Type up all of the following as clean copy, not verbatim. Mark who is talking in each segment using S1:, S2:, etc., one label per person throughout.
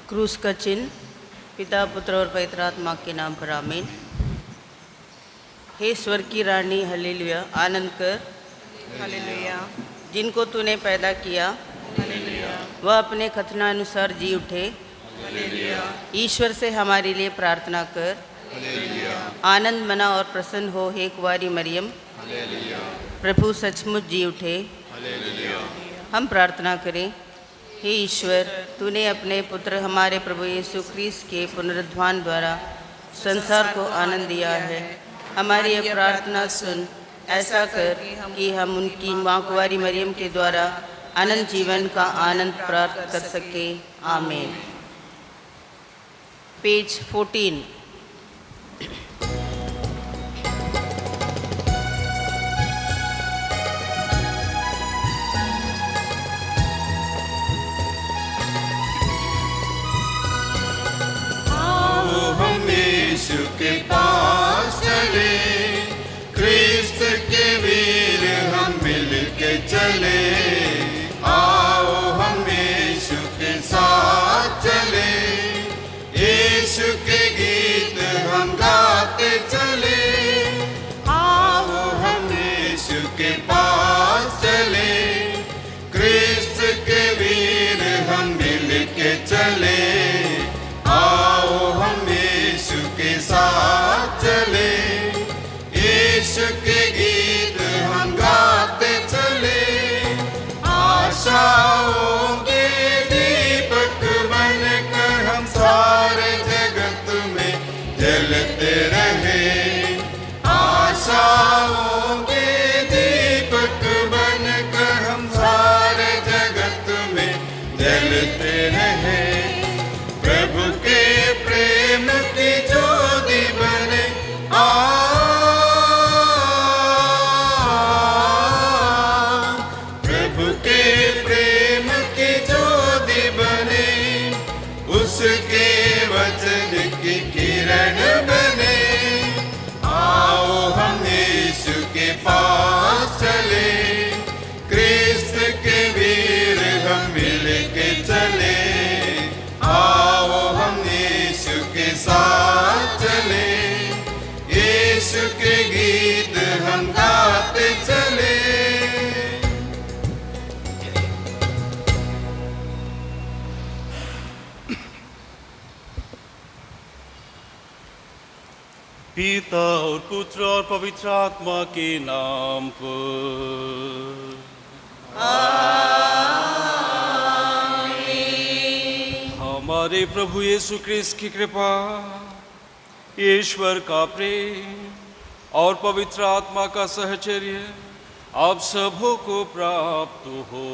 S1: क्रूस का चिन्ह। पिता, पुत्र और पवित्र आत्मा के नाम पर आमीन। हे स्वर की रानी, हालेलुया, आनंद कर,
S2: हालेलुया,
S1: जिनको तूने पैदा किया,
S2: हालेलुया,
S1: वह अपने कथनानुसार जी उठे।
S2: हालेलुया,
S1: ईश्वर से हमारे लिए प्रार्थना कर।
S2: हालेलुया,
S1: आनंद मना और प्रसन्न हो, हे कुंवारी मरियम,
S2: हालेलुया,
S1: प्रभु सचमुच जी उठे।
S2: हालेलुया।
S1: हम प्रार्थना करें। हे ईश्वर, तूने अपने पुत्र हमारे प्रभु यीशु ख्रीस्त के पुनरुत्थान द्वारा संसार को आनंद दिया है। हमारी यह प्रार्थना सुन। ऐसा कर कि हम उनकी माँ कुंवारी मरियम के द्वारा अनंत जीवन का आनंद प्राप्त कर सके। आमीन। पेज 14।
S2: यीशु के पास चले, ख्रिस्त के वीर हम मिल के चले। आओ हम यीशु के साथ चले, यीशु के गीत हम गाते चले। आओ हम यीशु के पास चले, ख्रिस्त के वीर हम मिल के चले। आओ हम यीशु के साथ चले, यीशु के गीत हम गाते चले। आशाओं के दीपक बनकर हम सारे जगत में जलते रहे। आशाओं के दीपक बनकर हम सारे जगत में जलते रहे। प्रभु के प्रेम की ज्योति बने। प्रभु के प्रेम की ज्योति बने, उसके वचन की किरण बने। आओ हम यीशु के पास चले, ख्रिस्त के वीर हम मिल के चले। आओ हम यीशु के साथ चले, यीशु के गीत हम गाते चले।
S3: पिता और पुत्र और पवित्र आत्मा के नाम पर हमारे प्रभु यीशु ख्रीस्त की कृपा, ईश्वर का प्रेम और पवित्र आत्मा का सहचर्य आप सबों को प्राप्त हो।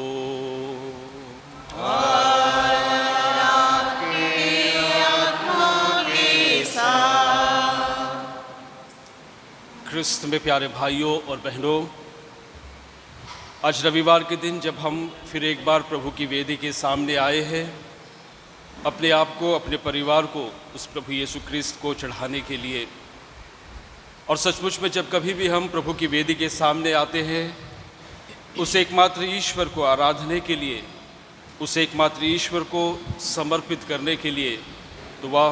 S3: ख्रिस्त में प्यारे भाइयों और बहनों, आज रविवार के दिन जब हम फिर एक बार प्रभु की वेदी के सामने आए हैं, अपने आप को, अपने परिवार को उस प्रभु यीशु ख्रीस्त को चढ़ाने के लिए, और सचमुच में जब कभी भी हम प्रभु की वेदी के सामने आते हैं, उस एकमात्र ईश्वर को आराधने के लिए, उस एकमात्र ईश्वर को समर्पित करने के लिए, तो वह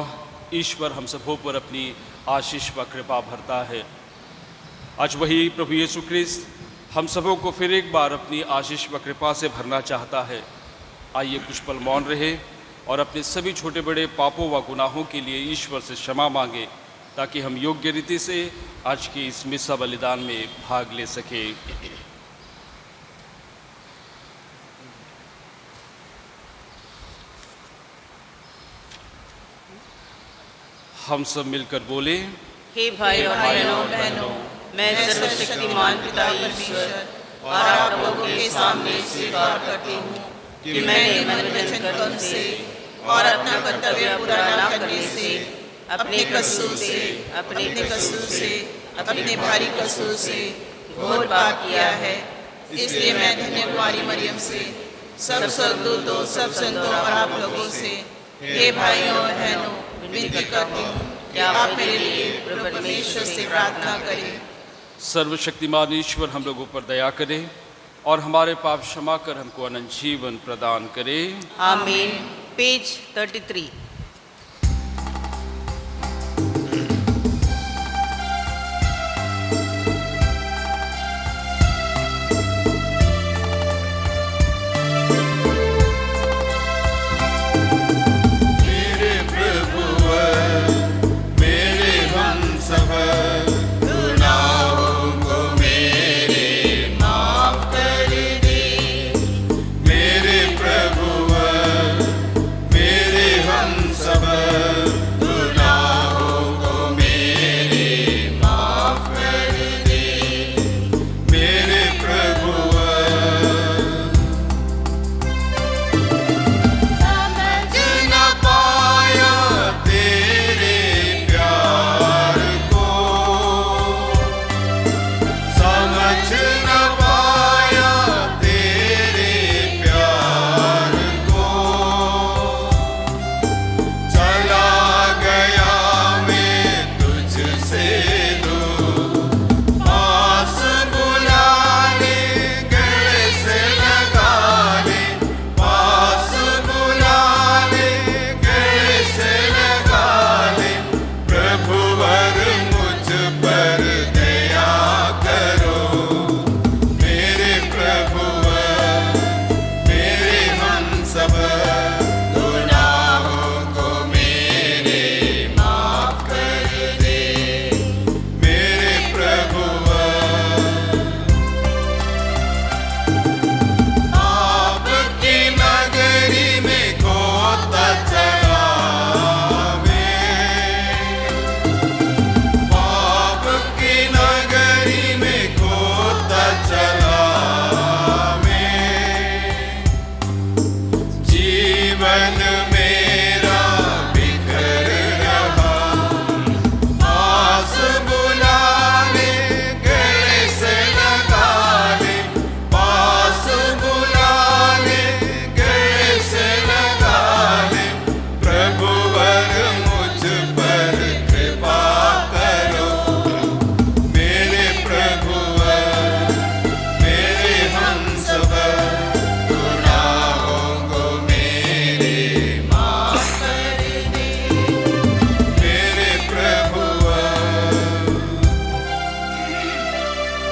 S3: ईश्वर हम सबों पर अपनी आशीष व कृपा भरता है। आज वही प्रभु यीशु ख्रीस्त हम सबों को फिर एक बार अपनी आशीष व कृपा से भरना चाहता है। आइए कुछ पल मौन रहे और अपने सभी छोटे बड़े पापों व गुनाहों के लिए ईश्वर से क्षमा मांगे, ताकि हम योग्य रीति से आज की इस मिस्सा बलिदान में भाग ले सके। हम सब मिलकर बोले।
S1: हे भाई और बहनों, मैं सर्वशक्तिमान पिता ईश्वर और आप लोगों के सामने स्वीकार करती हूँ कि मैंने मन वचन कर्म से और अपना कर्तव्य पूरा न करने से, अपने कसूर से, अपने भारी कसूर से घोर पाप किया है। इसलिए मैं धन्य कुंवारी मरियम से, सब स्वर्गदूतों, सब संतों और आप लोगों से, हे भाइयों और बहनों, विनती करती हूँ कि आप मेरे लिए प्रभु परमेश्वर से प्रार्थना करें।
S3: सर्वशक्तिमान ईश्वर हम लोगों पर दया करे और हमारे पाप क्षमा कर हमको अनंत जीवन प्रदान करे।
S1: आमीन। पेज 33।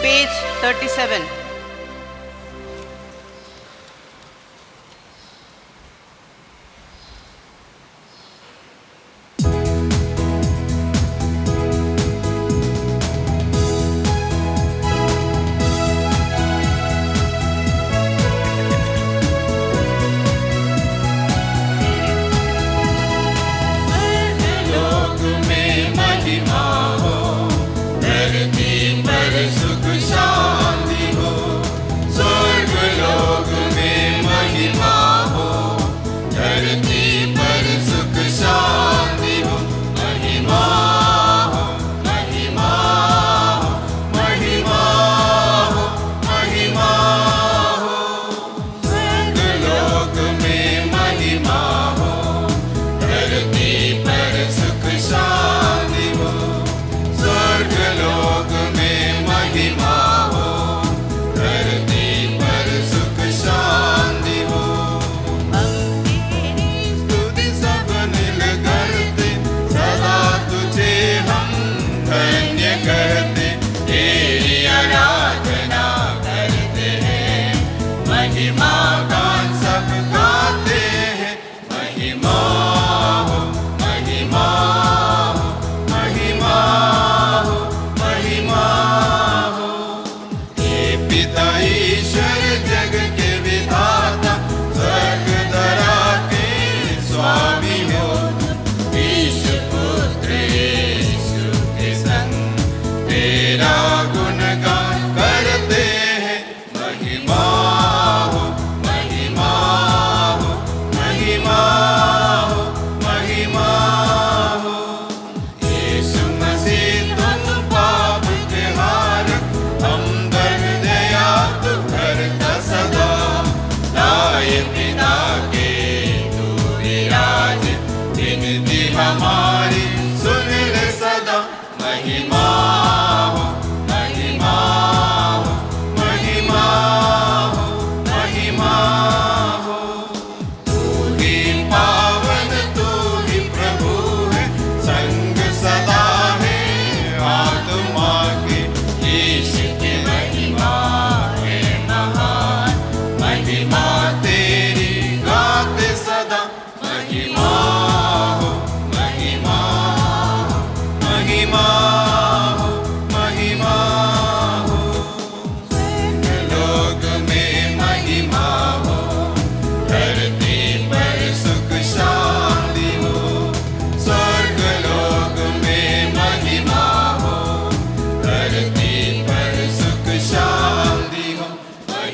S1: पेज 37।
S2: सदा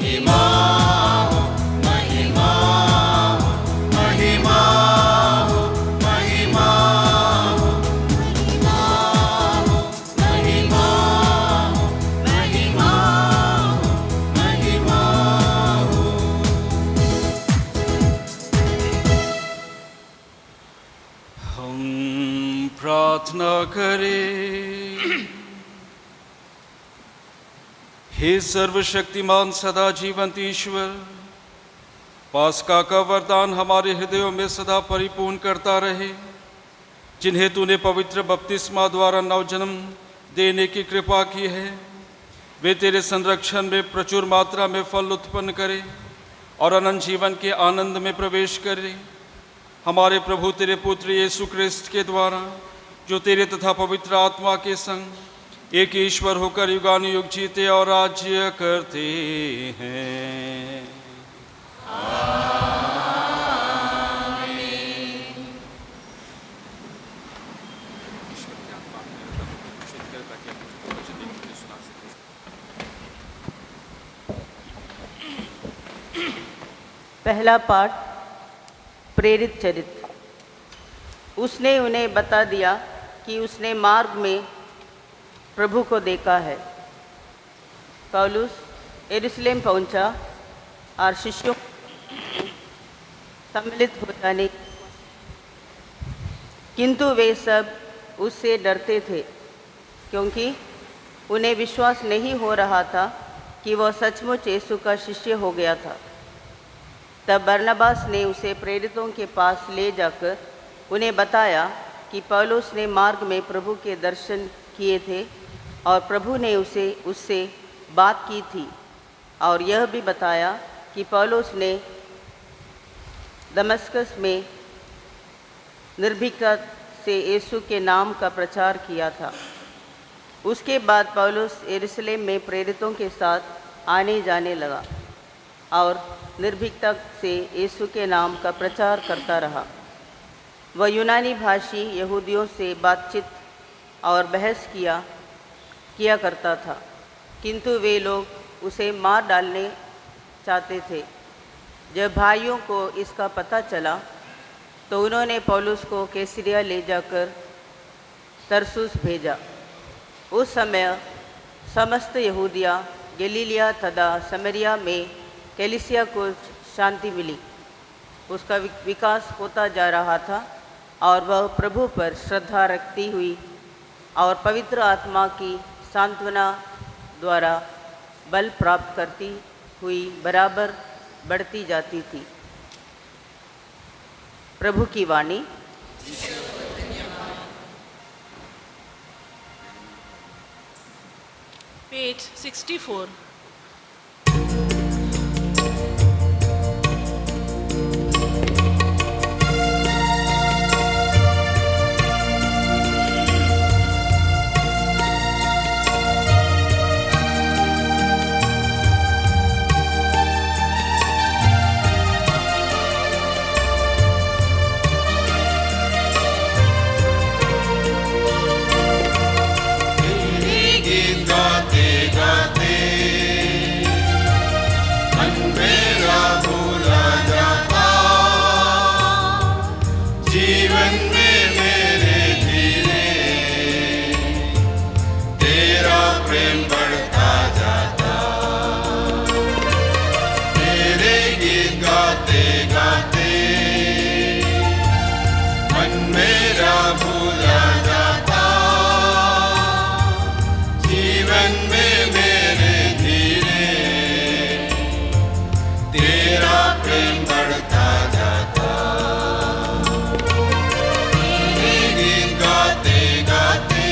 S2: महिमा हो, महिमा हो, महिमा हो, महिमा हो, महिमा हो, महिमा हो, महिमा हो, महिमा हो।
S3: हम प्रार्थना करें। हे सर्वशक्तिमान सदा जीवंत ईश्वर, पास्का का वरदान हमारे हृदयों में सदा परिपूर्ण करता रहे। जिन्हें तूने पवित्र बपतिस्मा द्वारा नवजन्म देने की कृपा की है, वे तेरे संरक्षण में प्रचुर मात्रा में फल उत्पन्न करें और अनंत जीवन के आनंद में प्रवेश करें। हमारे प्रभु तेरे पुत्र यीशु क्रिस्त के द्वारा, जो तेरे तथा पवित्र आत्मा के संग एक ईश्वर होकर युगानुयुग जीते और राज्य करते हैं।
S1: पहला पाठ, प्रेरित चरित्र। उसने उन्हें बता दिया कि उसने मार्ग में प्रभु को देखा है। पौलुस यरूशलेम पहुंचा और शिष्यों सम्मिलित हो जाने, किंतु वे सब उससे डरते थे, क्योंकि उन्हें विश्वास नहीं हो रहा था कि वह सचमुच यीशु का शिष्य हो गया था। तब बरनबास ने उसे प्रेरितों के पास ले जाकर उन्हें बताया कि पौलुस ने मार्ग में प्रभु के दर्शन किए थे और प्रभु ने उससे बात की थी, और यह भी बताया कि पौलुस ने दमस्कस में निर्भीकता से यीशु के नाम का प्रचार किया था। उसके बाद पौलुस यरूशलेम में प्रेरितों के साथ आने जाने लगा और निर्भीकता से यीशु के नाम का प्रचार करता रहा। वह यूनानी भाषी यहूदियों से बातचीत और बहस किया करता था, किंतु वे लोग उसे मार डालने चाहते थे। जब भाइयों को इसका पता चला तो उन्होंने पौलुस को कैसरिया ले जाकर तरसुस भेजा। उस समय समस्त यहूदिया, गलीलिया तथा समरिया में कलीसिया को शांति मिली। उसका विकास होता जा रहा था और वह प्रभु पर श्रद्धा रखती हुई और पवित्र आत्मा की सांत्वना द्वारा बल प्राप्त करती हुई बराबर बढ़ती जाती थी। प्रभु की वाणी।
S4: पेज 64।
S2: गीत गाते गाते मन मेरा भूला जाता, जीवन में मेरे धीरे तेरा प्रेम बढ़ता जाता। तेरे गीत गाते गाते मन मेरा भूला जाता, जीवन में मेरे धीरे तेरा प्रेम बढ़ता जाता। तेरे गीत गाते गाते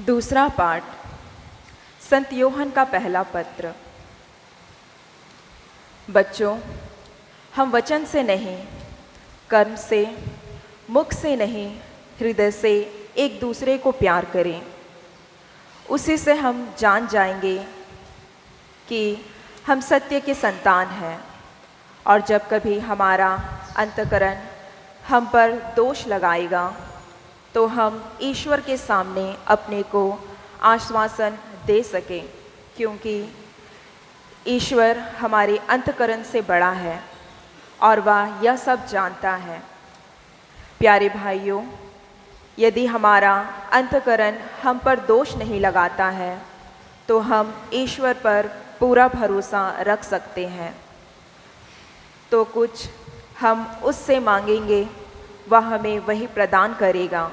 S5: दूसरा पाठ संत योहन का पहला पत्र। बच्चों, हम वचन से नहीं, कर्म से, मुख से नहीं, हृदय से एक दूसरे को प्यार करें। उसी से हम जान जाएंगे कि हम सत्य के संतान हैं। और जब कभी हमारा अंतःकरण हम पर दोष लगाएगा तो हम ईश्वर के सामने अपने को आश्वासन दे सकें, क्योंकि ईश्वर हमारे अंतःकरण से बड़ा है और वह यह सब जानता है। प्यारे भाइयों, यदि हमारा अंतःकरण हम पर दोष नहीं लगाता है तो हम ईश्वर पर पूरा भरोसा रख सकते हैं। तो कुछ हम उससे मांगेंगे वह हमें वही प्रदान करेगा,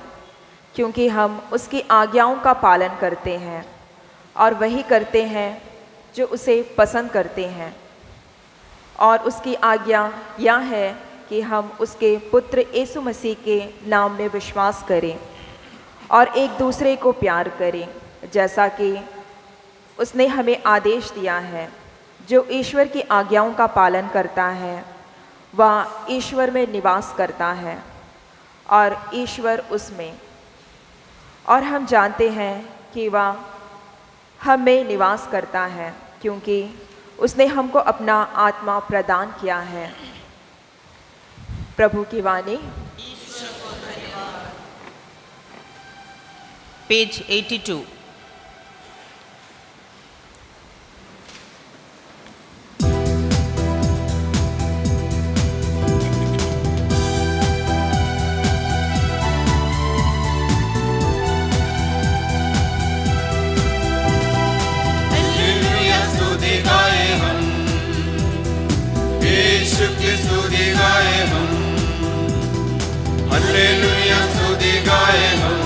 S5: क्योंकि हम उसकी आज्ञाओं का पालन करते हैं और वही करते हैं जो उसे पसंद करते हैं। और उसकी आज्ञा यह है कि हम उसके पुत्र यीशु मसीह के नाम में विश्वास करें और एक दूसरे को प्यार करें, जैसा कि उसने हमें आदेश दिया है। जो ईश्वर की आज्ञाओं का पालन करता है वह ईश्वर में निवास करता है और ईश्वर उसमें। और हम जानते हैं कि वह हम में निवास करता है, क्योंकि उसने हमको अपना आत्मा प्रदान किया है। प्रभु की वाणी।
S1: पेज 82।
S2: हालेलुया स्तुति गाए हम, यीशु की स्तुति गाए हम। हालेलुया स्तुति गाए हम,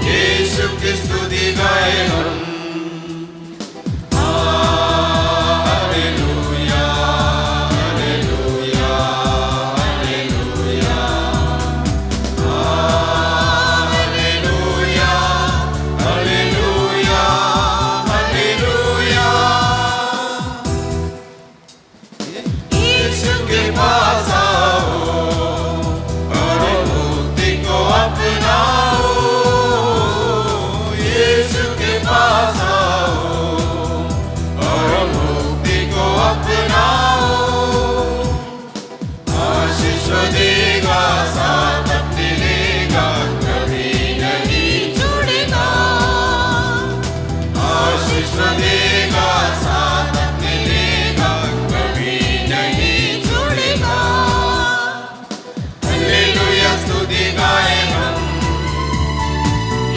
S2: यीशु की स्तुति गाए हम। Hallelujah, hallelujah, hallelujah, hallelujah, hallelujah, hallelujah. Yeshu के पास आओ और मुक्ति को अपनाओ। यीशु के पास आओ और मुक्ति को अपनाओ। आशीष देगा, साथ अपने लेगा, कभी नहीं छोड़ेगा। आशीष देगा, साथ अपने लेगा, कभी नहीं छोड़ेगा। हालेलुया स्तुति गाए हम,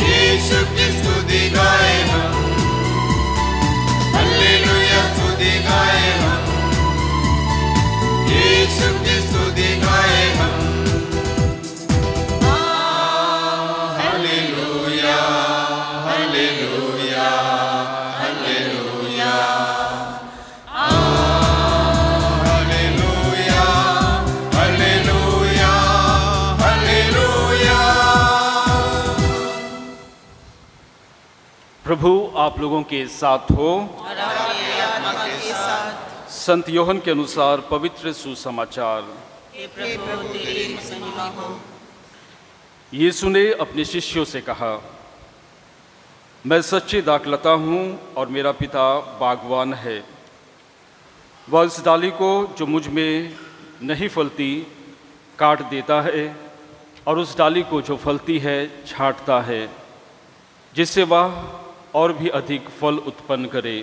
S2: यीशु की स्तुति गाए हम। हालेलुया स्तुति गाए हम, यीशु की स्तुति गाए हम। Hallelujah, hallelujah, hallelujah, hallelujah, hallelujah, hallelujah.
S3: प्रभु आप लोगों के साथ हो।
S1: और आपके आत्मा के साथ।
S3: संत योहन के अनुसार पवित्र सुसमाचार।
S1: हे प्रभु तेरी महिमा हो।
S3: यीशु ने अपने शिष्यों से कहा, मैं सच्ची दाखलता हूँ और मेरा पिता बागवान है। वह इस डाली को जो मुझ में नहीं फलती काट देता है और उस डाली को जो फलती है छांटता है, जिससे वह और भी अधिक फल उत्पन्न करे।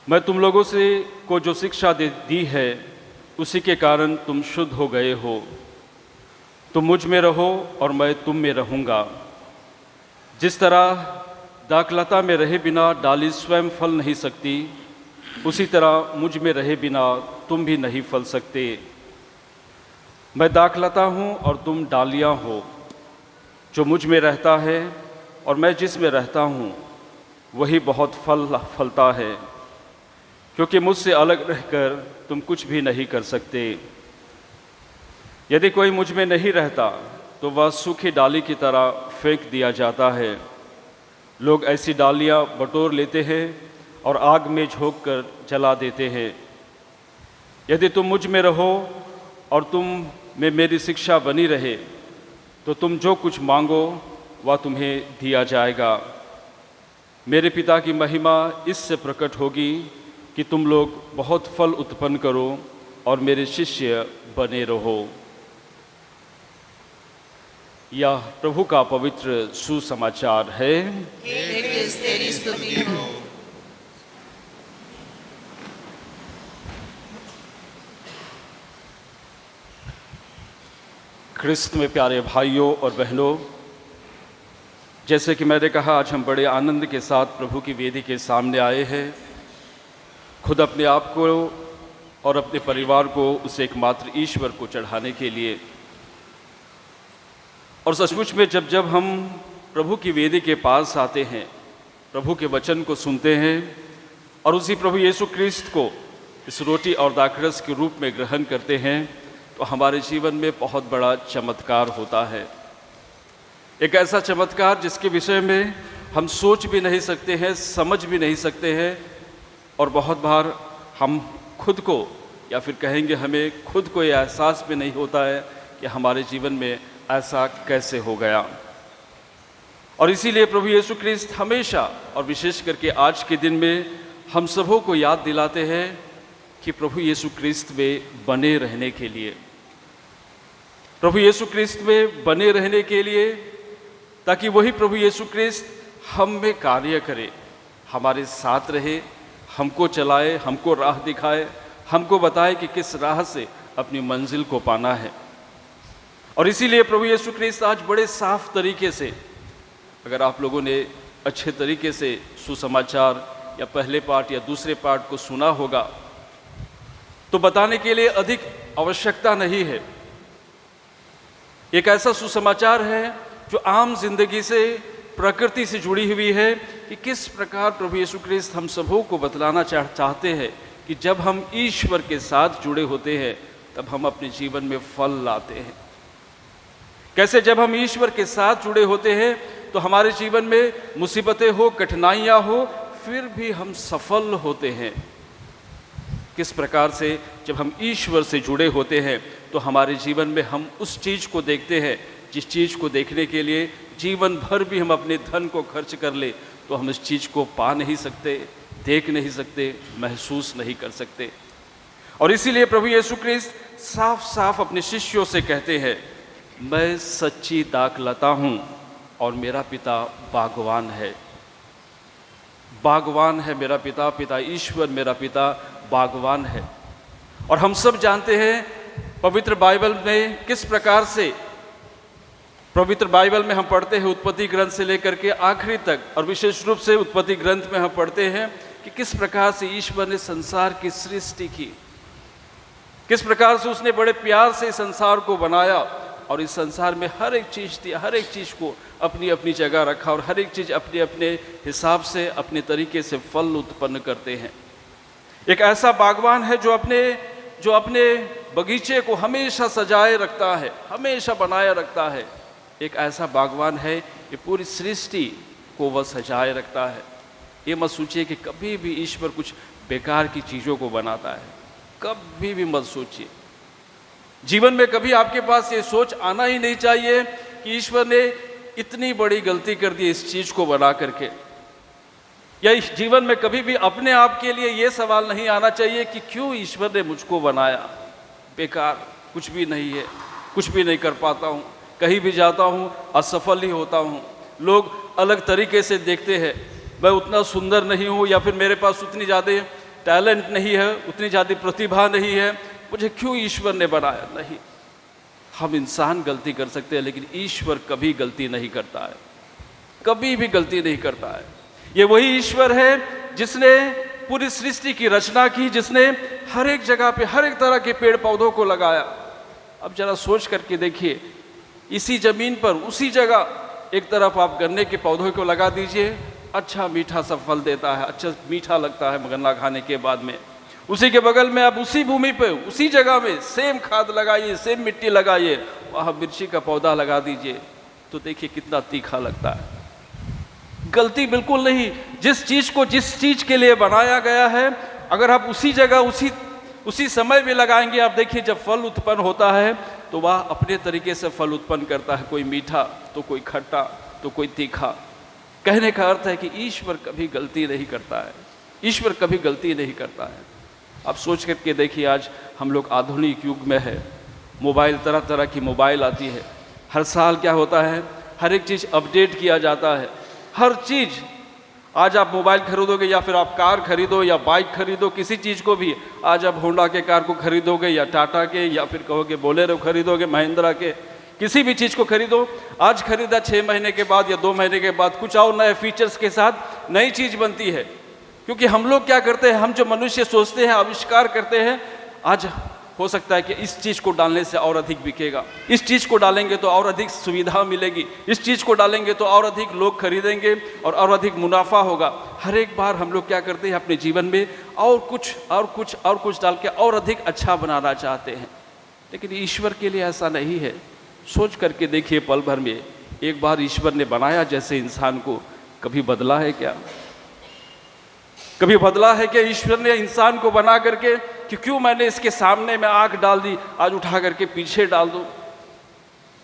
S3: मैं तुम लोगों को जो शिक्षा दी है उसी के कारण तुम शुद्ध हो गए हो। तुम मुझ में रहो और मैं तुम में रहूँगा। जिस तरह दाखलता में रहे बिना डाली स्वयं फल नहीं सकती, उसी तरह मुझ में रहे बिना तुम भी नहीं फल सकते। मैं दाखलता हूँ और तुम डालियाँ हो। जो मुझ में रहता है और मैं जिसमें रहता हूँ वही बहुत फल फलता है, क्योंकि मुझसे अलग रहकर तुम कुछ भी नहीं कर सकते। यदि कोई मुझ में नहीं रहता तो वह सूखी डाली की तरह फेंक दिया जाता है। लोग ऐसी डालियाँ बटोर लेते हैं और आग में झोंक कर जला देते हैं। यदि तुम मुझ में रहो और तुम में मेरी शिक्षा बनी रहे तो तुम जो कुछ मांगो वह तुम्हें दिया जाएगा। मेरे पिता की महिमा इससे प्रकट होगी कि तुम लोग बहुत फल उत्पन्न करो और मेरे शिष्य बने रहो। यह प्रभु का पवित्र सुसमाचार है।
S1: हे क्रिस्त तेरी स्तुति हो।
S3: ख्रिस्त में प्यारे भाइयों और बहनों, जैसे कि मैंने कहा, आज हम बड़े आनंद के साथ प्रभु की वेदी के सामने आए हैं, खुद अपने आप को और अपने परिवार को उस एकमात्र ईश्वर को चढ़ाने के लिए। और सचमुच में जब जब हम प्रभु की वेदी के पास आते हैं, प्रभु के वचन को सुनते हैं और उसी प्रभु यीशु क्रिस्त को इस रोटी और दाखरस के रूप में ग्रहण करते हैं, तो हमारे जीवन में बहुत बड़ा चमत्कार होता है। एक ऐसा चमत्कार जिसके विषय में हम सोच भी नहीं सकते हैं, समझ भी नहीं सकते हैं, और बहुत बार हम खुद को, या फिर कहेंगे हमें खुद को यह एहसास भी नहीं होता है कि हमारे जीवन में ऐसा कैसे हो गया। और इसीलिए प्रभु यीशु क्रिस्त हमेशा और विशेष करके आज के दिन में हम सबों को याद दिलाते हैं कि प्रभु यीशु क्रिस्त में बने रहने के लिए, प्रभु यीशु क्रिस्त में बने रहने के लिए, ताकि वही प्रभु यीशु क्रिस्त हम में कार्य करे, हमारे साथ रहे, हमको चलाए, हमको राह दिखाए, हमको बताए कि किस राह से अपनी मंजिल को पाना है। और इसीलिए प्रभु यीशु क्रिस्त आज बड़े साफ तरीके से, अगर आप लोगों ने अच्छे तरीके से सुसमाचार या पहले पार्ट या दूसरे पार्ट को सुना होगा, तो बताने के लिए अधिक आवश्यकता नहीं है। एक ऐसा सुसमाचार है जो आम जिंदगी से, प्रकृति से जुड़ी हुई है, कि किस प्रकार प्रभु यीशु क्रिस्त हम सबों को बतलाना चाहते हैं कि जब हम ईश्वर के साथ जुड़े होते हैं तब हम अपने जीवन में फल लाते हैं। कैसे जब हम ईश्वर के साथ जुड़े होते हैं तो हमारे जीवन में मुसीबतें हो, कठिनाइयाँ हो, फिर भी हम सफल होते हैं। किस प्रकार से जब हम ईश्वर से जुड़े होते हैं तो हमारे जीवन में हम उस चीज़ को देखते हैं जिस चीज़ को देखने के लिए जीवन भर भी हम अपने धन को खर्च कर ले तो हम इस चीज़ को पा नहीं सकते, देख नहीं सकते, महसूस नहीं कर सकते। और इसीलिए प्रभु यीशु क्रिस्त साफ साफ अपने शिष्यों से कहते हैं, मैं सच्ची दाखलता हूँ और मेरा पिता बागवान है। बागवान है मेरा पिता, पिता ईश्वर मेरा पिता बागवान है। और हम सब जानते हैं पवित्र बाइबल में किस प्रकार से, पवित्र बाइबल में हम पढ़ते हैं उत्पत्ति ग्रंथ से लेकर के आखिरी तक, और विशेष रूप से उत्पत्ति ग्रंथ में हम पढ़ते हैं कि किस प्रकार से ईश्वर ने संसार की सृष्टि की, किस प्रकार से उसने बड़े प्यार से संसार को बनाया और इस संसार में हर एक चीज़ थी, हर एक चीज़ को अपनी अपनी जगह रखा और हर एक चीज़ अपने अपने हिसाब से, अपने तरीके से फल उत्पन्न करते हैं। एक ऐसा बागवान है जो अपने बगीचे को हमेशा सजाए रखता है, हमेशा बनाए रखता है। एक ऐसा बागवान है कि पूरी सृष्टि को वह सजाए रखता है। ये मत सोचिए कि कभी भी ईश्वर कुछ बेकार की चीज़ों को बनाता है, कभी भी मत सोचिए। जीवन में कभी आपके पास ये सोच आना ही नहीं चाहिए कि ईश्वर ने इतनी बड़ी गलती कर दी इस चीज़ को बना करके, या इस जीवन में कभी भी अपने आप के लिए ये सवाल नहीं आना चाहिए कि क्यों ईश्वर ने मुझको बनाया, बेकार, कुछ भी नहीं है, कुछ भी नहीं कर पाता हूँ, कहीं भी जाता हूँ असफल ही होता हूँ, लोग अलग तरीके से देखते हैं, मैं उतना सुंदर नहीं हूँ, या फिर मेरे पास उतनी ज़्यादा टैलेंट नहीं है, उतनी ज़्यादा प्रतिभा नहीं है, मुझे क्यों ईश्वर ने बनाया। नहीं, हम इंसान गलती कर सकते हैं लेकिन ईश्वर कभी गलती नहीं करता है, कभी भी गलती नहीं करता है। ये वही ईश्वर है जिसने पूरी सृष्टि की रचना की, जिसने हर एक जगह पे हर एक तरह के पेड़ पौधों को लगाया। अब जरा सोच करके देखिए, इसी जमीन पर उसी जगह एक तरफ आप गन्ने के पौधों को लगा दीजिए, अच्छा मीठा सा फल देता है, अच्छा मीठा लगता है गन्ना खाने के बाद में। उसी के बगल में आप उसी भूमि पे उसी जगह में सेम खाद लगाइए, सेम मिट्टी लगाइए, वहाँ मिर्ची का पौधा लगा दीजिए, तो देखिए कितना तीखा लगता है। गलती बिल्कुल नहीं। जिस चीज के लिए बनाया गया है, अगर आप उसी जगह उसी समय में लगाएंगे, आप देखिए जब फल उत्पन्न होता है तो वह अपने तरीके से फल उत्पन्न करता है, कोई मीठा तो कोई खट्टा तो कोई तीखा। कहने का अर्थ है कि ईश्वर कभी गलती नहीं करता है, ईश्वर कभी गलती नहीं करता है। आप सोच करके देखिए, आज हम लोग आधुनिक युग में है, मोबाइल, तरह तरह की मोबाइल आती है, हर साल क्या होता है, हर एक चीज़ अपडेट किया जाता है, हर चीज़। आज आप मोबाइल खरीदोगे या फिर आप कार खरीदो या बाइक खरीदो, किसी चीज़ को भी, आज आप होंडा के कार को खरीदोगे या टाटा के या फिर कहोगे बोलेरो खरीदोगे, महिंद्रा के, किसी भी चीज़ को खरीदो, आज खरीदा 6 महीने के बाद या 2 महीने के बाद कुछ और नए फीचर्स के साथ नई चीज़ बनती है। क्योंकि हम लोग क्या करते हैं, हम जो मनुष्य सोचते हैं, आविष्कार करते हैं, आज हो सकता है कि इस चीज़ को डालने से और अधिक बिकेगा, इस चीज़ को डालेंगे तो और अधिक सुविधा मिलेगी, इस चीज़ को डालेंगे तो और अधिक लोग खरीदेंगे और अधिक मुनाफा होगा। हर एक बार हम लोग क्या करते हैं अपने जीवन में और कुछ डाल के और अधिक अच्छा बनाना चाहते हैं। लेकिन ईश्वर के लिए ऐसा नहीं है। सोच करके देखिए, पल भर में एक बार ईश्वर ने बनाया जैसे इंसान को, कभी बदला है क्या? कभी बदला है कि ईश्वर ने इंसान को बना करके कि क्यों मैंने इसके सामने में आंख डाल दी, आज उठा करके पीछे डाल दूं?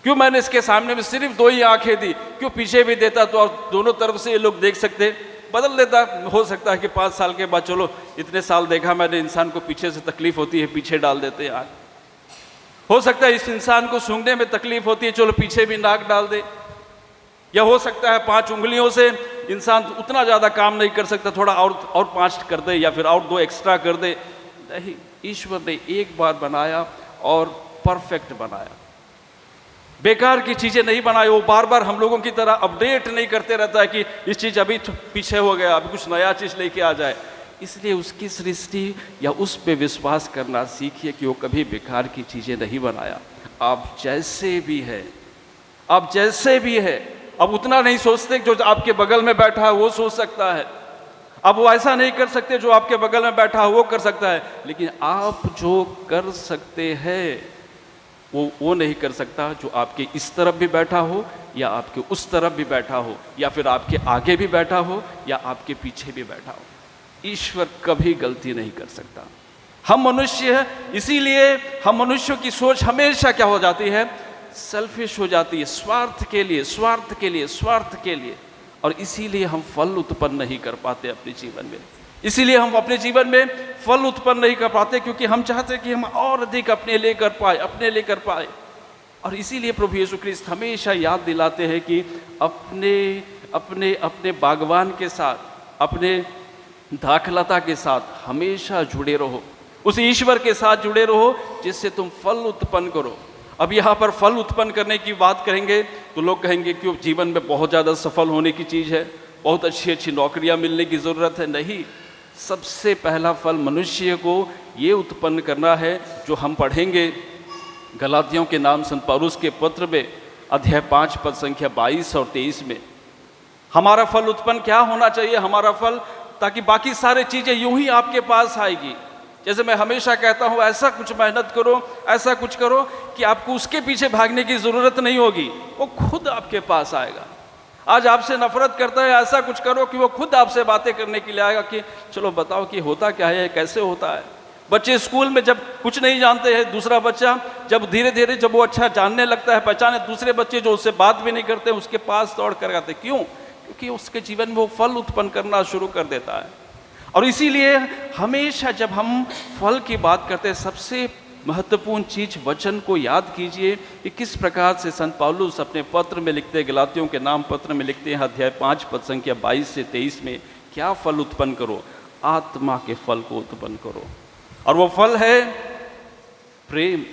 S3: क्यों मैंने इसके सामने में सिर्फ 2 ही आंखें दी, क्यों पीछे भी देता तो और दोनों तरफ से ये लोग देख सकते, बदल देता। हो सकता है कि 5 साल के बाद, चलो इतने साल देखा मैंने इंसान को, पीछे से तकलीफ होती है, पीछे डाल देते हैं आंख। हो सकता है इस इंसान को सूंघने में तकलीफ होती है, चलो पीछे भी नाक डाल दे। या हो सकता है 5 उंगलियों से इंसान उतना ज़्यादा काम नहीं कर सकता, थोड़ा और 5 कर दे या फिर और 2 एक्स्ट्रा कर दे। नहीं, ईश्वर ने एक बार बनाया और परफेक्ट बनाया, बेकार की चीज़ें नहीं बनाई। वो बार बार हम लोगों की तरह अपडेट नहीं करते रहता है कि इस चीज़ अभी पीछे हो गया, अभी कुछ नया चीज़ लेके आ जाए। इसलिए उसकी सृष्टि या उस पे विश्वास करना सीखिए कि वो कभी बेकार की चीज़ें नहीं बनाया। आप जैसे भी है, आप जैसे भी है, अब उतना नहीं सोचते जो आपके बगल में बैठा है वो सोच सकता है, अब वो ऐसा नहीं कर सकते जो आपके बगल में बैठा है वो कर सकता है, लेकिन आप जो कर सकते हैं वो नहीं कर सकता जो आपके इस तरफ भी बैठा हो या आपके उस तरफ भी बैठा हो या फिर आपके आगे भी बैठा हो या आपके पीछे भी बैठा हो। ईश्वर कभी गलती नहीं कर सकता। हम मनुष्य हैं, इसीलिए हम मनुष्यों की सोच हमेशा क्या हो जाती है, सेल्फिश हो जाती है, स्वार्थ के लिए, स्वार्थ के लिए, स्वार्थ के लिए। और इसीलिए हम फल उत्पन्न नहीं कर पाते अपने जीवन में, इसीलिए हम अपने जीवन में फल उत्पन्न नहीं कर पाते, क्योंकि हम चाहते कि हम और अधिक अपने लिए कर पाए, अपने लिए कर पाए। और इसीलिए प्रभु यीशु ख्रिस्त हमेशा याद दिलाते हैं कि अपने अपने अपने बागवान के साथ, अपने दाखलता के साथ हमेशा जुड़े रहो, उस ईश्वर के साथ जुड़े रहो जिससे तुम फल उत्पन्न करो। अब यहाँ पर फल उत्पन्न करने की बात करेंगे तो लोग कहेंगे कि जीवन में बहुत ज़्यादा सफल होने की चीज़ है, बहुत अच्छी अच्छी नौकरियाँ मिलने की ज़रूरत है। नहीं, सबसे पहला फल मनुष्य को ये उत्पन्न करना है जो हम पढ़ेंगे गलातियों के नाम संत पौलुस के पत्र में अध्याय 5 पद संख्या 22 और 23 में। हमारा फल उत्पन्न क्या होना चाहिए, हमारा फल, ताकि बाकी सारी चीज़ें यूं ही आपके पास आएगी। जैसे मैं हमेशा कहता हूँ, ऐसा कुछ मेहनत करो, ऐसा कुछ करो कि आपको उसके पीछे भागने की ज़रूरत नहीं होगी, वो खुद आपके पास आएगा। आज आपसे नफरत करता है, ऐसा कुछ करो कि वो खुद आपसे बातें करने के लिए आएगा कि चलो बताओ कि होता क्या है, कैसे होता है। बच्चे स्कूल में जब कुछ नहीं जानते हैं, दूसरा बच्चा जब धीरे धीरे जब वो अच्छा जानने लगता है, पहचाने, दूसरे बच्चे जो उससे बात भी नहीं करते उसके पास दौड़ कर आते। क्यों? क्योंकि उसके जीवन में वो फल उत्पन्न करना शुरू कर देता है। और इसीलिए हमेशा जब हम फल की बात करते हैं, सबसे महत्वपूर्ण चीज वचन को याद कीजिए कि किस प्रकार से संत पौलुस अपने पत्र में लिखते हैं, गलातियों के नाम पत्र में लिखते हैं अध्याय 5 पद संख्या 22 से 23 में, क्या फल उत्पन्न करो, आत्मा के फल को उत्पन्न करो। और वो फल है प्रेम,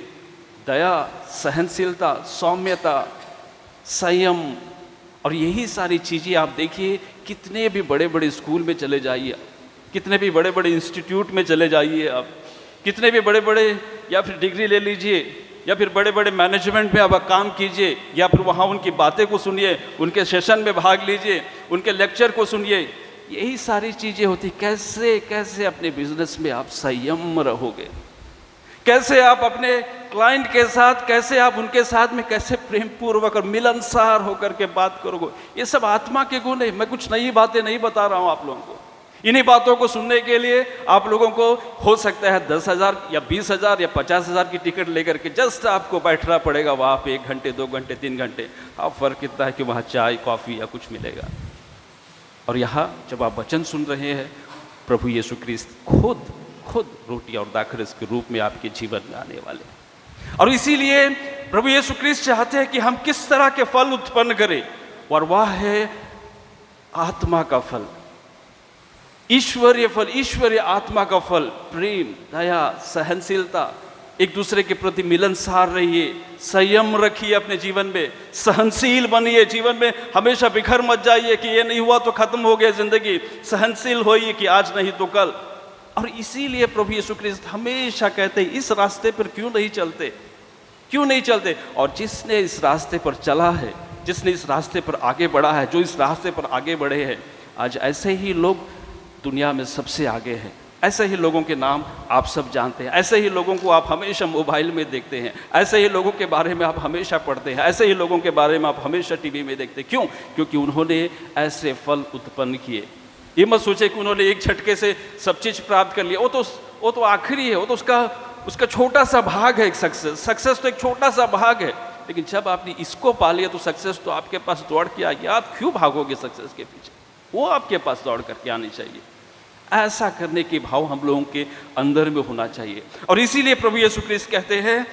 S3: दया, सहनशीलता, सौम्यता, संयम। और यही सारी चीज़ें आप देखिए, कितने भी बड़े बड़े स्कूल में चले जाइए, कितने भी बड़े बड़े इंस्टीट्यूट में चले जाइए, आप कितने भी बड़े बड़े या फिर डिग्री ले लीजिए या फिर बड़े बड़े मैनेजमेंट में आप काम कीजिए या फिर वहाँ उनकी बातें को सुनिए, उनके सेशन में भाग लीजिए, उनके लेक्चर को सुनिए, यही सारी चीज़ें होती। कैसे कैसे अपने बिजनेस में आप संयम रहोगे, कैसे आप अपने क्लाइंट के साथ, कैसे आप उनके साथ में कैसे प्रेम पूर्वक और मिलनसार होकर के बात करोगे, ये सब आत्मा के गुण है। मैं कुछ नई बातें नहीं बता रहा हूं आप लोगों को। इन्हीं बातों को सुनने के लिए आप लोगों को हो सकता है 10,000 या 20,000 या 50,000 की टिकट लेकर के जस्ट आपको बैठना पड़ेगा वहाँ पे 1 घंटे 2 घंटे 3 घंटे। अब फर्क इतना है कि वहाँ चाय कॉफ़ी या कुछ मिलेगा। और यहाँ जब आप वचन सुन रहे हैं, प्रभु यीशु ख्रीस्त खुद रोटी और दाखरस के रूप में आपके जीवन में आने वाले हैं। और इसीलिए प्रभु यीशु ख्रीस्त चाहते हैं कि हम किस तरह के फल उत्पन्न करें, और वह है आत्मा का फल, ईश्वरीय फल, ईश्वरीय आत्मा का फल। प्रेम, दया, सहनशीलता, एक दूसरे के प्रति मिलनसार रहिए, संयम रखिए अपने जीवन में, सहनशील बनिए, जीवन में हमेशा बिखर मत जाइए कि ये नहीं हुआ तो खत्म हो गया जिंदगी। सहनशील होइए कि आज नहीं तो कल। और इसीलिए प्रभु यीशु ख्रीस्त हमेशा कहते हैं, इस रास्ते पर क्यों नहीं चलते। और जिसने इस रास्ते पर चला है, जिसने इस रास्ते पर आगे बढ़ा है, जो इस रास्ते पर आगे बढ़े हैं, आज ऐसे ही लोग दुनिया में सबसे आगे हैं। ऐसे ही लोगों के नाम आप सब जानते हैं, ऐसे ही लोगों को आप हमेशा मोबाइल में देखते हैं, ऐसे ही लोगों के बारे में आप हमेशा पढ़ते हैं, ऐसे ही लोगों के बारे में आप हमेशा टीवी में देखते हैं। क्यों? क्योंकि उन्होंने ऐसे फल उत्पन्न किए। ये मत सोचे कि उन्होंने एक झटके से सब चीज़ प्राप्त कर लिया। वो तो आखिरी है, वो तो उसका छोटा सा भाग है। सक्सेस तो एक छोटा सा भाग है। लेकिन जब आपने इसको पा लिया तो सक्सेस तो आपके पास दौड़ के आ गया। आप क्यों भागोगे सक्सेस के पीछे? वो आपके पास दौड़ करके आनी चाहिए। ऐसा करने के भाव हम लोगों के अंदर में होना चाहिए। और इसीलिए प्रभु यीशु ख्रीस्त कहते हैं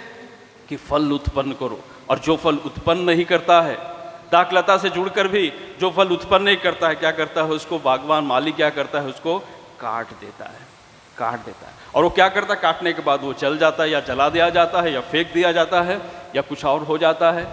S3: कि फल उत्पन्न करो। और जो फल उत्पन्न नहीं करता है, दाखलता से जुड़कर भी जो फल उत्पन्न नहीं करता है, क्या करता है? उसको बागवान माली क्या करता है? उसको काट देता है। और वो क्या करता है? काटने के बाद वो जल जाता है, या जला दिया जाता है, या फेंक दिया जाता है, या कुछ और हो जाता है।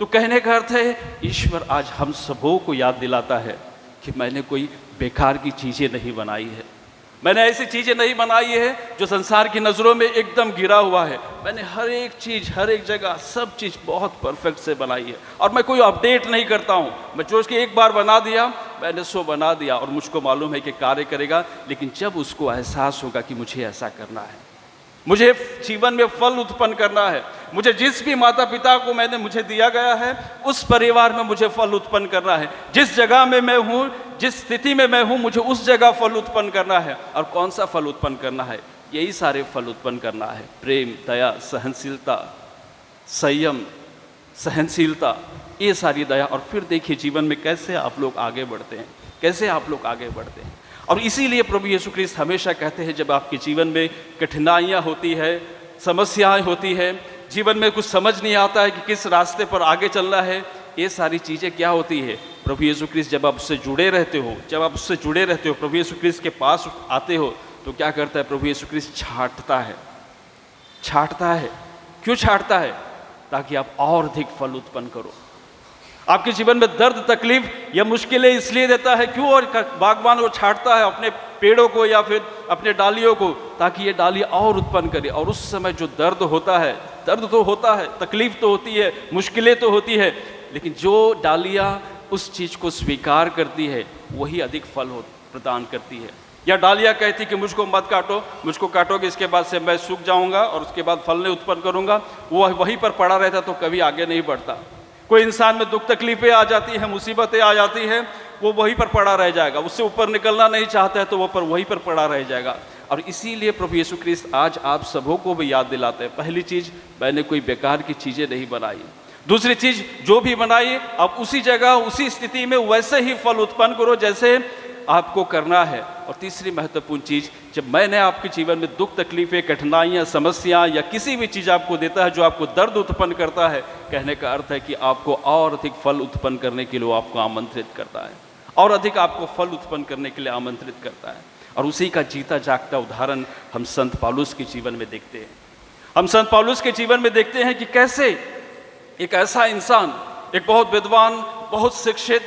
S3: तो कहने का अर्थ है, ईश्वर आज हम सबों को याद दिलाता है कि मैंने कोई बेकार की चीज़ें नहीं बनाई है। मैंने ऐसी चीज़ें नहीं बनाई है जो संसार की नज़रों में एकदम गिरा हुआ है। मैंने हर एक चीज़, हर एक जगह, सब चीज़ बहुत परफेक्ट से बनाई है। और मैं कोई अपडेट नहीं करता हूँ। मैं जो उसके एक बार बना दिया, मैंने सो बना दिया, और मुझको मालूम है कि कार्य करेगा। लेकिन जब उसको एहसास होगा कि मुझे ऐसा करना है, मुझे जीवन में फल उत्पन्न करना है, मुझे जिस भी माता पिता को मुझे दिया गया है, उस परिवार में मुझे फल उत्पन्न करना है। जिस जगह में मैं हूँ, जिस स्थिति में मैं हूँ, मुझे उस जगह फल उत्पन्न करना है। और कौन सा फल उत्पन्न करना है? यही सारे फल उत्पन्न करना है। प्रेम, दया, सहनशीलता, संयम, सहनशीलता, ये सारी दया। और फिर देखिए जीवन में कैसे आप लोग आगे बढ़ते हैं, और इसीलिए प्रभु यीशु ख्रीस्त हमेशा कहते हैं, जब आपके जीवन में कठिनाइयाँ होती है, समस्याएं होती है, जीवन में कुछ समझ नहीं आता है कि किस रास्ते पर आगे चलना है, ये सारी चीज़ें क्या होती है? प्रभु यीशु ख्रीस्त जब आप उससे जुड़े रहते हो, प्रभु यीशु ख्रीस्त के पास आते हो, तो क्या करता है? प्रभु यीशु ख्रीस्त छांटता है। क्यों छांटता है? ताकि आप और अधिक फल उत्पन्न करो। आपके जीवन में दर्द, तकलीफ या मुश्किलें इसलिए देता है क्यों? और बागवान वो छांटता है अपने पेड़ों को या फिर अपने डालियों को, ताकि ये डाली और उत्पन्न करे। और उस समय जो दर्द तो होता है, तकलीफ तो होती है, मुश्किलें तो होती है, लेकिन जो डालियाँ उस चीज़ को स्वीकार करती है, वही अधिक फल प्रदान करती है। या डालियाँ कहती कि मुझको मत काटो, मुझको काटोगे इसके बाद से मैं सूख जाऊँगा और उसके बाद फल नहीं उत्पन्न करूँगा, वो वहीं पर पड़ा रहता तो कभी आगे नहीं बढ़ता। कोई इंसान में दुख तकलीफें आ जाती हैं, मुसीबतें आ जाती हैं, वो वहीं पर पड़ा रह जाएगा। उससे ऊपर निकलना नहीं चाहता है तो वो वहीं पर पड़ा रह जाएगा। और इसीलिए प्रभु यीशु ख्रीस्त आज आप सबों को भी याद दिलाते हैं, पहली चीज़, मैंने कोई बेकार की चीज़ें नहीं बनाई। दूसरी चीज़, जो भी बनाई आप उसी जगह, उसी स्थिति में वैसे ही फल उत्पन्न करो जैसे आपको करना है। और तीसरी महत्वपूर्ण चीज़, जब मैंने आपके जीवन में दुख, तकलीफें, कठिनाइयाँ, समस्या या किसी भी चीज़ आपको देता है जो आपको दर्द उत्पन्न करता है, कहने का अर्थ है कि आपको और अधिक फल उत्पन्न करने के लिए आपको आमंत्रित करता है, और अधिक आपको फल उत्पन्न करने के लिए आमंत्रित करता है। और उसी का जीता जागता उदाहरण हम संत पौलुस के जीवन में देखते हैं। हम संत पौलुस के जीवन में देखते हैं कि कैसे एक ऐसा इंसान, एक बहुत विद्वान, बहुत शिक्षित,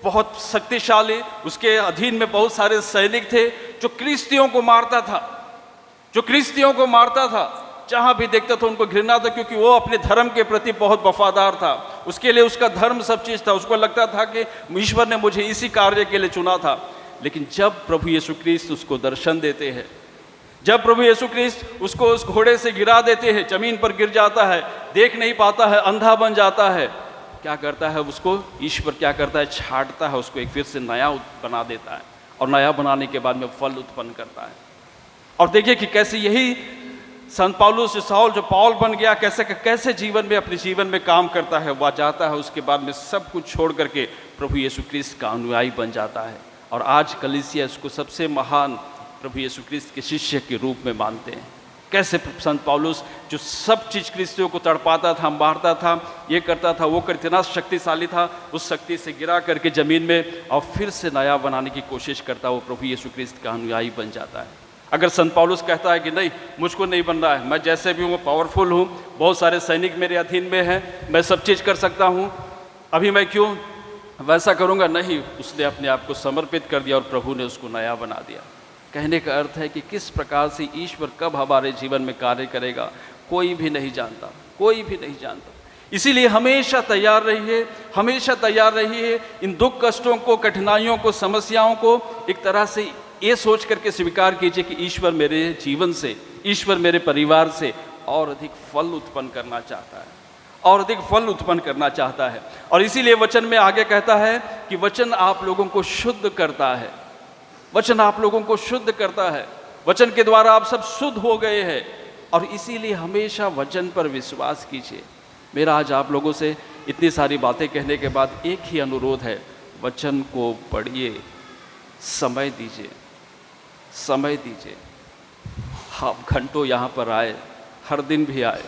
S3: बहुत शक्तिशाली, उसके अधीन में बहुत सारे सैनिक थे, जो ख्रिस्तियों को मारता था, जहां भी देखता था उनको घृणा था, क्योंकि वो अपने धर्म के प्रति बहुत वफादार था। उसके लिए उसका धर्म सब चीज़ था। उसको लगता था कि ईश्वर ने मुझे इसी कार्य के लिए चुना था। लेकिन जब प्रभु यीशु ख्रीस्त उसको दर्शन देते हैं, जब प्रभु यीशु ख्रिस्त उसको उस घोड़े से गिरा देते हैं, जमीन पर गिर जाता है, देख नहीं पाता है, अंधा बन जाता है, क्या करता है उसको ईश्वर क्या करता है, छांटता है उसको, एक फिर से नया बना देता है और नया बनाने के बाद में फल उत्पन्न करता है। और देखिए कि कैसे यही संत पौलुस साउल जो पौल बन गया, कैसे कैसे जीवन में अपने जीवन में काम करता है, वह जाता है उसके बाद में सब कुछ छोड़ करके प्रभु यीशु ख्रिस्त का अनुयायी बन जाता है। और आज कलीसिया इसको सबसे महान प्रभु यीशु ख्रिस्त के शिष्य के रूप में मानते हैं। कैसे संत पौलुस जो सब चीज़ ख्रिस्तियों को तड़पाता था, मारता था, ये करता था, वो कर, इतना शक्तिशाली था, उस शक्ति से गिरा करके ज़मीन में और फिर से नया बनाने की कोशिश करता, वो प्रभु यीशु ख्रिस्त का अनुयायी बन जाता है। अगर संत पौलुस कहता है कि नहीं, मुझको नहीं बनना है, मैं जैसे भी हूँ पावरफुल हूँ, बहुत सारे सैनिक मेरे अधीन में हैं, मैं सब चीज़ कर सकता हूँ, अभी मैं क्यों वैसा करूँगा, नहीं, उसने अपने आप को समर्पित कर दिया और प्रभु ने उसको नया बना दिया। कहने का अर्थ है कि किस प्रकार से ईश्वर कब हमारे जीवन में कार्य करेगा कोई भी नहीं जानता, कोई भी नहीं जानता। इसीलिए हमेशा तैयार रहिए, हमेशा तैयार रहिए इन दुख कष्टों को, कठिनाइयों को, समस्याओं को एक तरह से ये सोच करके स्वीकार कीजिए कि ईश्वर मेरे जीवन से, ईश्वर मेरे परिवार से और अधिक फल उत्पन्न करना चाहता है, और अधिक फल उत्पन्न करना चाहता है। और इसीलिए वचन में आगे कहता है कि वचन आप लोगों को शुद्ध करता है, वचन आप लोगों को शुद्ध करता है, वचन के द्वारा आप सब शुद्ध हो गए हैं। और इसीलिए हमेशा वचन पर विश्वास कीजिए। मेरा आज आप लोगों से इतनी सारी बातें कहने के बाद एक ही अनुरोध है, वचन को पढ़िए, समय दीजिए, समय दीजिए। आप घंटों यहाँ पर आए, हर दिन भी आए,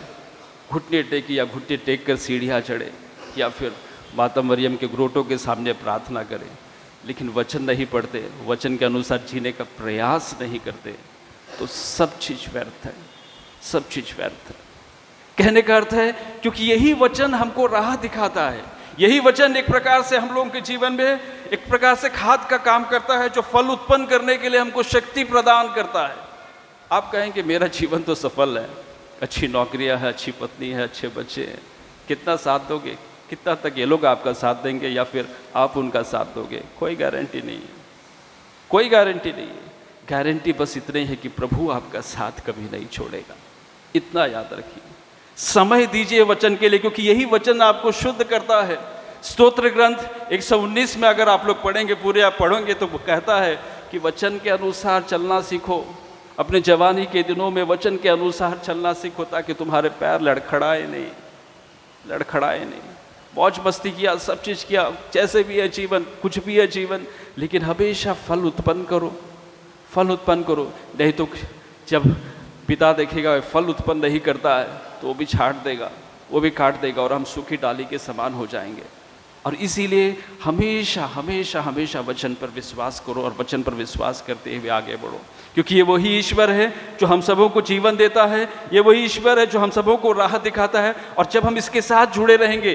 S3: घुटने टेकी या घुटने टेक कर सीढ़ियाँ चढ़े या फिर माता मरियम के ग्रोटों के सामने प्रार्थना करें, लेकिन वचन नहीं पढ़ते, वचन के अनुसार जीने का प्रयास नहीं करते, तो सब चीज़ व्यर्थ है, सब चीज़ व्यर्थ है। कहने का अर्थ है क्योंकि यही वचन हमको राह दिखाता है, यही वचन एक प्रकार से हम लोगों के जीवन में एक प्रकार से खाद का काम करता है, जो फल उत्पन्न करने के लिए हमको शक्ति प्रदान करता है। आप कहेंगे मेरा जीवन तो सफल है, अच्छी नौकरियां है, अच्छी पत्नी है, अच्छे बच्चे हैं, कितना साथ दोगे, कितना तक ये लोग आपका साथ देंगे या फिर आप उनका साथ दोगे? कोई गारंटी नहीं है, कोई गारंटी नहीं है। गारंटी बस इतनी है कि प्रभु आपका साथ कभी नहीं छोड़ेगा, इतना याद रखिए। समय दीजिए वचन के लिए, क्योंकि यही वचन आपको शुद्ध करता है। स्तोत्र ग्रंथ 119 में अगर आप लोग पढ़ेंगे, पूरे आप पढ़ोगे तो वो कहता है कि वचन के अनुसार चलना सीखो, अपने जवानी के दिनों में वचन के अनुसार चलना सीखो, ताकि तुम्हारे पैर लड़खड़ाए नहीं, लड़खड़ाए नहीं। मौज मस्ती किया, सब चीज़ किया, जैसे भी है जीवन, कुछ भी है जीवन, लेकिन हमेशा फल उत्पन्न करो, फल उत्पन्न करो। नहीं तो जब पिता देखेगा फल उत्पन्न नहीं करता है तो वो भी छाट देगा, वो भी काट देगा और हम सूखी डाली के समान हो जाएंगे। और इसीलिए हमेशा हमेशा हमेशा वचन पर विश्वास करो और वचन पर विश्वास करते हुए आगे बढ़ो, क्योंकि ये वही ईश्वर है जो हम सबों को जीवन देता है, ये वही ईश्वर है जो हम सबों को राह दिखाता है। और जब हम इसके साथ जुड़े रहेंगे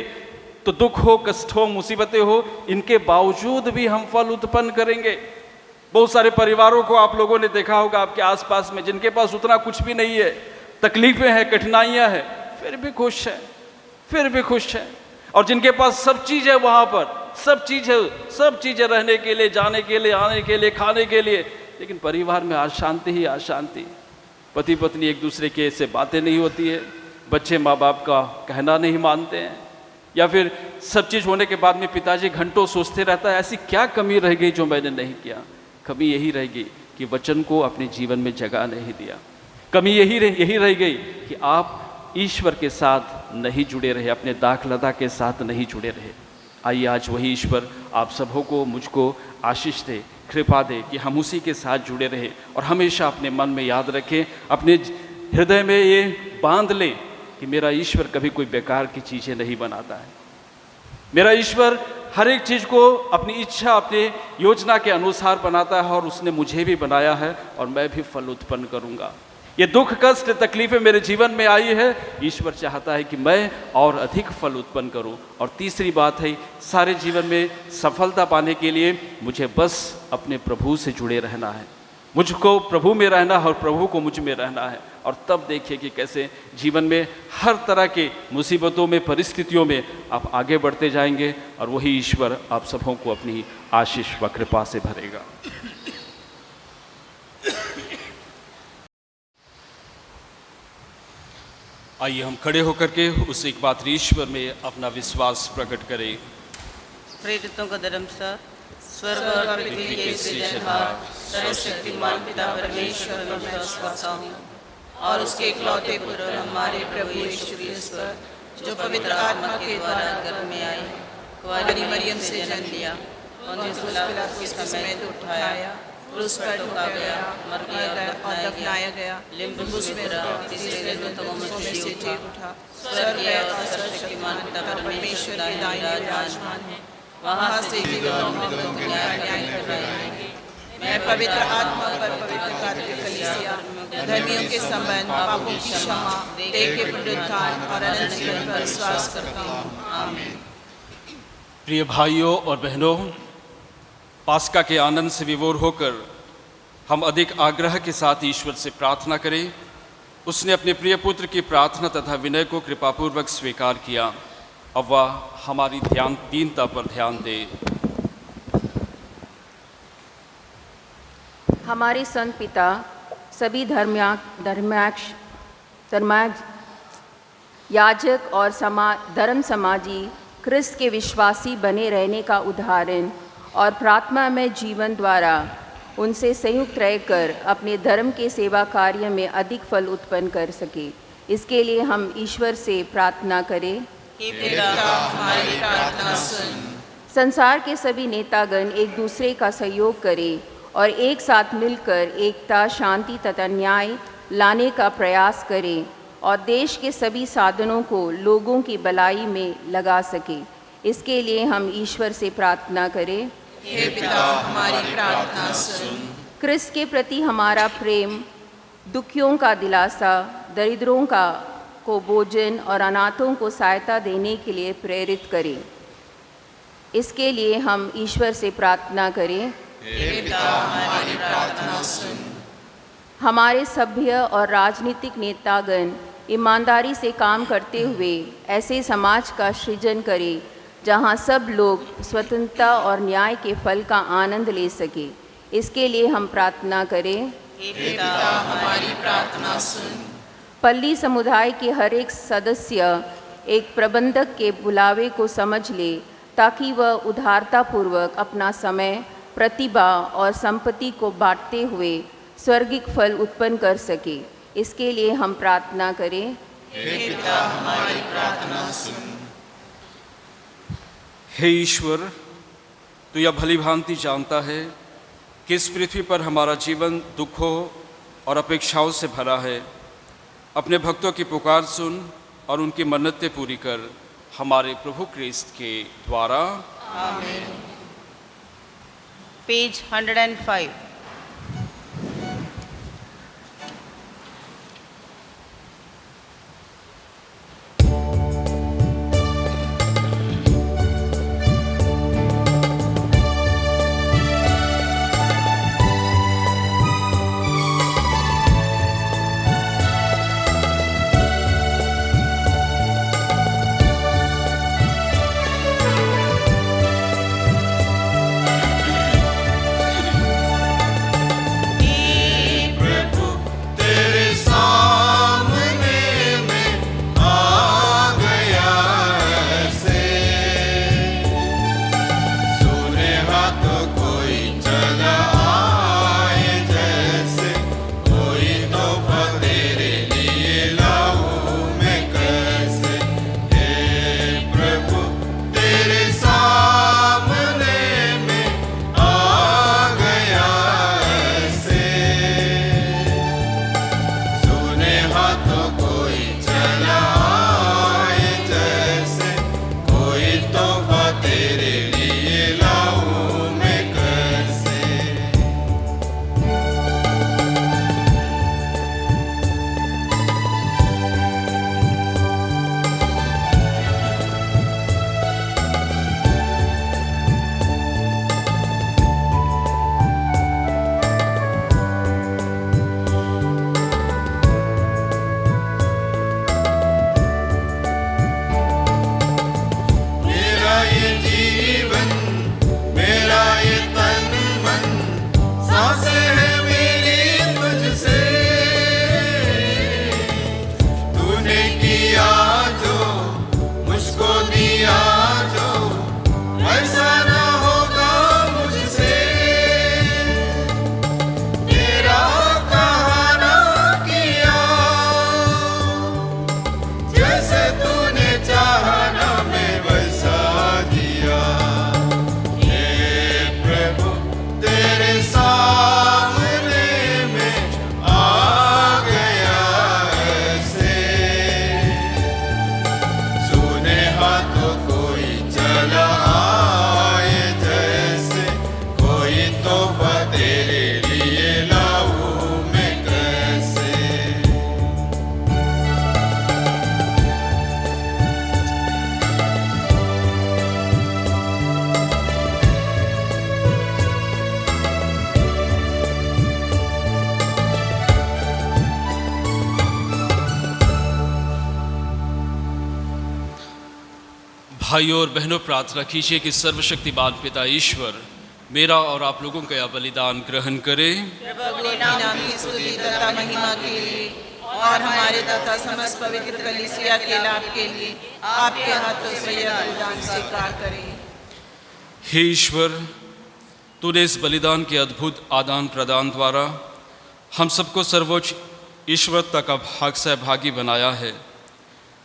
S3: तो दुख हो, कष्ट हो, मुसीबतें हो, इनके बावजूद भी हम फल उत्पन्न करेंगे। बहुत सारे परिवारों को आप लोगों ने देखा होगा आपके आसपास में, जिनके पास उतना कुछ भी नहीं है, तकलीफें हैं, कठिनाइयां हैं, फिर भी खुश है, फिर भी खुश है। और जिनके पास सब चीज़ है, वहाँ पर सब चीज़ है, सब चीज़ें रहने के लिए, जाने के लिए, आने के लिए, खाने के लिए, लेकिन परिवार में अशांति ही अशांति। पति पत्नी एक दूसरे के से बातें नहीं होती है, बच्चे माँ बाप का कहना नहीं मानते हैं, या फिर सब चीज़ होने के बाद में पिताजी घंटों सोचते रहता है ऐसी क्या कमी रह गई जो मैंने नहीं किया। कमी यही रह गई कि वचन को अपने जीवन में जगह नहीं दिया। कमी यही रह गई कि आप ईश्वर के साथ नहीं जुड़े रहे, अपने दाखलता के साथ नहीं जुड़े रहे। आइए आज वही ईश्वर आप सबों को, मुझको आशीष दे, कृपा दे कि हम उसी के साथ जुड़े रहे और हमेशा अपने मन में याद रखें, अपने हृदय में ये बांध लें कि मेरा ईश्वर कभी कोई बेकार की चीज़ें नहीं बनाता है। मेरा ईश्वर हर एक चीज़ को अपनी इच्छा, अपने योजना के अनुसार बनाता है और उसने मुझे भी बनाया है और मैं भी फल उत्पन्न करूंगा। ये दुख, कष्ट, तकलीफें मेरे जीवन में आई है, ईश्वर चाहता है कि मैं और अधिक फल उत्पन्न करूं। और तीसरी बात है, सारे जीवन में सफलता पाने के लिए मुझे बस अपने प्रभु से जुड़े रहना है, मुझको प्रभु में रहना है और प्रभु को मुझ में रहना है। और तब देखिए कि कैसे जीवन में हर तरह के मुसीबतों में, परिस्थितियों में आप आगे बढ़ते जाएंगे और वही ईश्वर आप सबों को अपनी आशीष व कृपा से भरेगा। आइए हम खड़े होकर के उस एक मात्र ईश्वर में अपना विश्वास प्रकट करें।
S1: प्रेरितों का धर्म सर, स्वर्ग और पृथ्वी के सृजनहार सर्वशक्तिमान पिता परमेश्वर में विश्वास करता हूँ और उसके इकलौते पुत्र हमारे प्रभु यीशु क्रिस्त पर, जो पवित्र आत्मा के द्वारा गर्भ में आई, कुंवारी मरियम से जन्म लिया, उन्हें पिलातुस के समय उठाया, क्रूस पर ढोया गया, मर गया और दफनाया गया, लिम्बुस में रहा, तीसरे दिन तगों में से जी उठा, स्वर्ग गया और सर्वशक्तिमान पिता परमेश्वर के दाहिने विराजमान है, वहाँ से जीवन और मृतकों के न्याय कराएंगे। मैं पवित्र आत्मा पर पवित्र कार्य कलीसिया, धर्मियों के संबंध, पापों की क्षमा, देह के पुनरुत्थान और अनंत जीवन पर विश्वास करता हूँ। आमीन।
S3: प्रिय भाइयों और बहनों, पास्का के आनंद से विभोर होकर हम अधिक आग्रह के साथ ईश्वर से प्रार्थना करें। उसने अपने प्रिय पुत्र की प्रार्थना तथा विनय को कृपापूर्वक स्वीकार किया। अब वह हमारी दीनता पर ध्यान दे।
S6: हमारे संत पिता सभी याजक और धर्म समाजी क्रिस्त के विश्वासी बने रहने का उदाहरण और प्रार्थना में जीवन द्वारा उनसे संयुक्त रहकर अपने धर्म के सेवा कार्य में अधिक फल उत्पन्न कर सके। इसके लिए हम ईश्वर से प्रार्थना करें।
S1: हे पिता, हमारी प्रार्थना सुन।
S6: संसार के सभी नेतागण एक दूसरे का सहयोग करें और एक साथ मिलकर एकता, शांति तथा न्याय लाने का प्रयास करें और देश के सभी साधनों को लोगों की भलाई में लगा सके। इसके लिए हम ईश्वर से प्रार्थना करें।
S1: हे पिता, हमारी प्रार्थना सुन।
S6: क्रिस्त के प्रति हमारा प्रेम दुखियों का दिलासा, दरिद्रों को भोजन और अनाथों को सहायता देने के लिए प्रेरित करें। इसके लिए हम ईश्वर से प्रार्थना करें।
S1: हे पिता, हमारी प्रार्थना सुन।
S6: हमारे सभ्य और राजनीतिक नेतागण ईमानदारी से काम करते हुए ऐसे समाज का सृजन करें जहां सब लोग स्वतंत्रता और न्याय के फल का आनंद ले सके। इसके लिए हम प्रार्थना करें।
S1: हे पिता, हमारी प्रार्थना सुन।
S6: पल्ली समुदाय के हर एक सदस्य एक प्रबंधक के बुलावे को समझ ले ताकि वह उदारतापूर्वक अपना समय, प्रतिभा और संपत्ति को बांटते हुए स्वर्गिक फल उत्पन्न कर सके। इसके लिए हम प्रार्थना करें।
S1: हे पिता, हमारी प्रार्थना सुन।
S3: हे ईश्वर, तू यह भली भांति जानता है कि इस पृथ्वी पर हमारा जीवन दुखों और अपेक्षाओं से भरा है। अपने भक्तों की पुकार सुन और उनकी मन्नतें पूरी कर, हमारे प्रभु क्रिस्त के द्वारा।
S1: आमीन। पेज 105।
S3: भाइयों और बहनों, प्रार्थना कीजिए कि सर्वशक्तिमान पिता ईश्वर मेरा और आप लोगों का यह बलिदान ग्रहण करे।
S1: अपने नाम की स्तुति तथा महिमा के लिए और हमारे तथा समस्त पवित्र कलीसिया के लाभ के लिए आपके हाथों से यह बलिदान स्वीकार करें।
S3: हे ईश्वर, तूने इस बलिदान के अद्भुत आदान प्रदान द्वारा हम सबको सर्वोच्च ईश्वरता का भाग सहभागी बनाया है।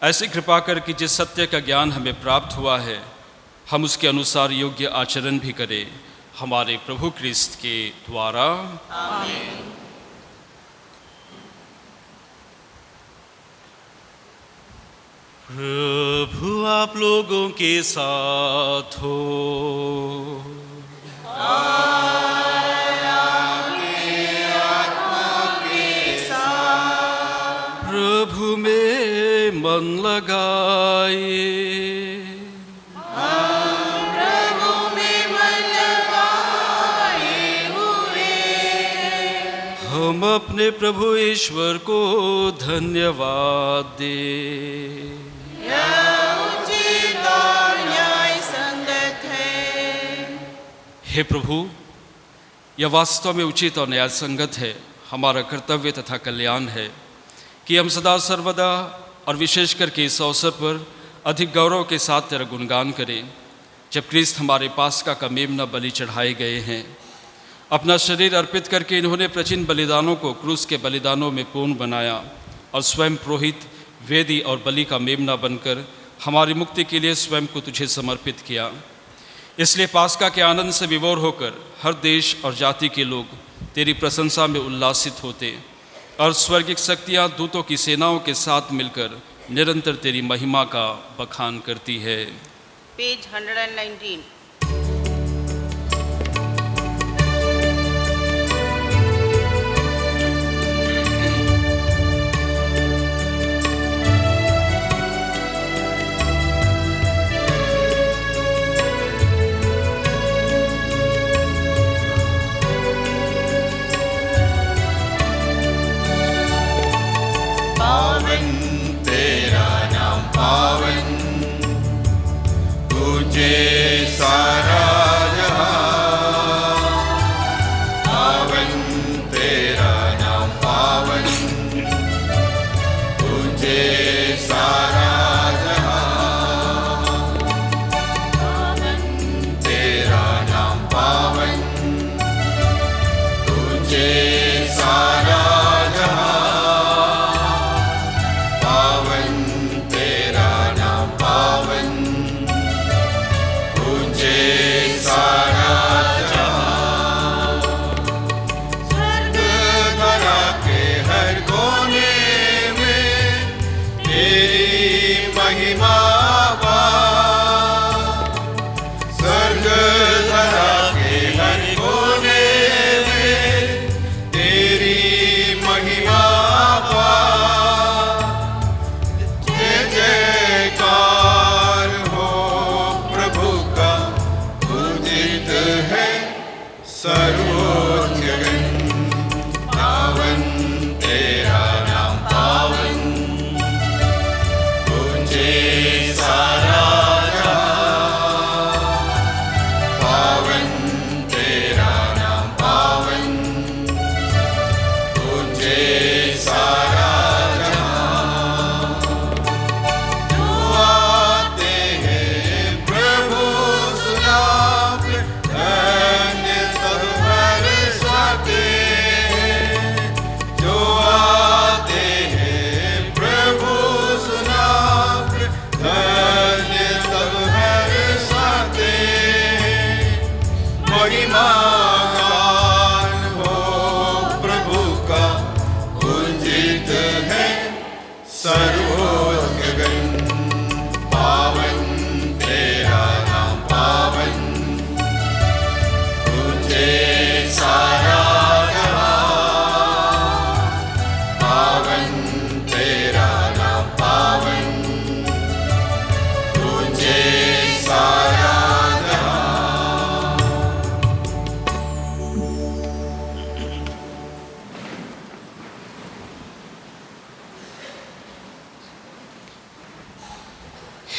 S3: ऐसी कृपा कर कि जिस सत्य का ज्ञान हमें प्राप्त हुआ है हम उसके अनुसार योग्य आचरण भी करें, हमारे प्रभु क्रिस्त के द्वारा।
S1: आमीन।
S3: प्रभु आप लोगों के साथ हो। प्रभु में मन लगाए।
S1: प्रभु में मन लगाए हुए
S3: हम अपने प्रभु ईश्वर को धन्यवाद दे।
S1: यह उचित और न्याय संगत है।
S3: हे प्रभु, यह वास्तव में उचित और न्याय संगत है, हमारा कर्तव्य तथा कल्याण है कि हम सदा सर्वदा और विशेष करके इस अवसर पर अधिक गौरव के साथ तेरा गुणगान करें, जब क्रिस्त हमारे पास्का का मेमना बलि चढ़ाए गए हैं। अपना शरीर अर्पित करके इन्होंने प्राचीन बलिदानों को क्रूस के बलिदानों में पूर्ण बनाया और स्वयं पुरोहित, वेदी और बलि का मेमना बनकर हमारी मुक्ति के लिए स्वयं को तुझे समर्पित किया। इसलिए पास्का के आनंद से विभोर होकर हर देश और जाति के लोग तेरी प्रशंसा में उल्लासित होते और स्वर्गिक शक्तियाँ दूतों की सेनाओं के साथ मिलकर निरंतर तेरी महिमा का बखान करती है।
S1: पेज 119।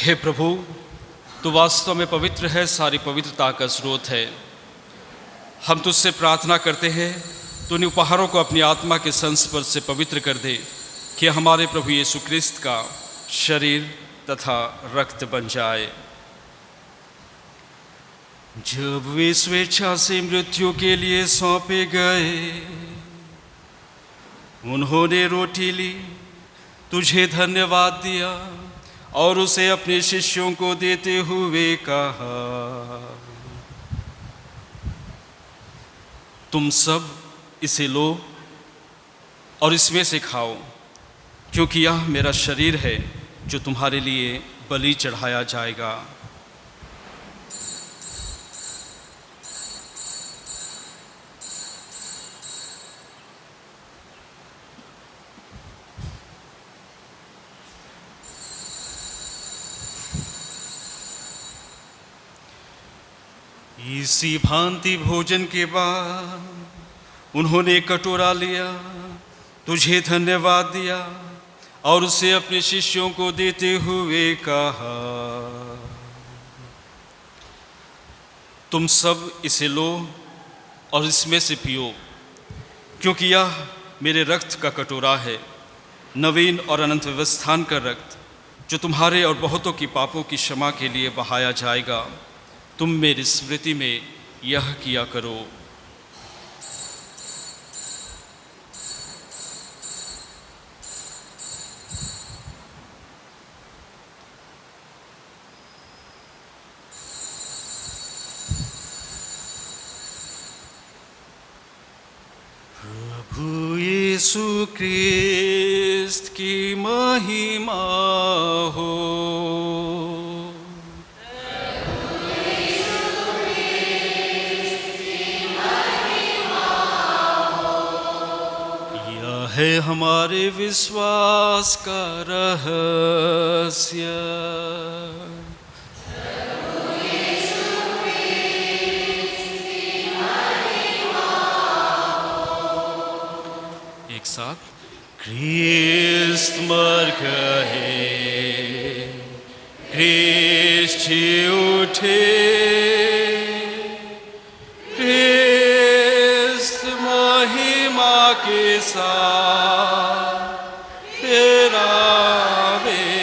S3: हे प्रभु, तू वास्तव में पवित्र है, सारी पवित्रता का स्रोत है। हम तुझसे प्रार्थना करते हैं, तू इन उपहारों को अपनी आत्मा के संस्पर्श से पवित्र कर दे कि हमारे प्रभु यीशु क्रिस्त का शरीर तथा रक्त बन जाए। जब वे स्वेच्छा से मृत्यु के लिए सौंपे गए, उन्होंने रोटी ली, तुझे धन्यवाद दिया और उसे अपने शिष्यों को देते हुए कहा, तुम सब इसे लो और इसमें से खाओ, क्योंकि यह मेरा शरीर है जो तुम्हारे लिए बलि चढ़ाया जाएगा। इसी भांति भोजन के बाद उन्होंने कटोरा लिया, तुझे धन्यवाद दिया और उसे अपने शिष्यों को देते हुए कहा, तुम सब इसे लो और इसमें से पियो, क्योंकि यह मेरे रक्त का कटोरा है, नवीन और अनंत व्यवस्थान का रक्त, जो तुम्हारे और बहुतों की पापों की क्षमा के लिए बहाया जाएगा। तुम मेरी स्मृति में यह किया करो। प्रभु यीशु क्रिस्त की महिमा हो। है हमारे विश्वास का रहस्य। एक साथ, क्रिस्त मर गए, क्रिस्त जी उठे, क्रिस्त महिमा के साथ फिर आवेंगे।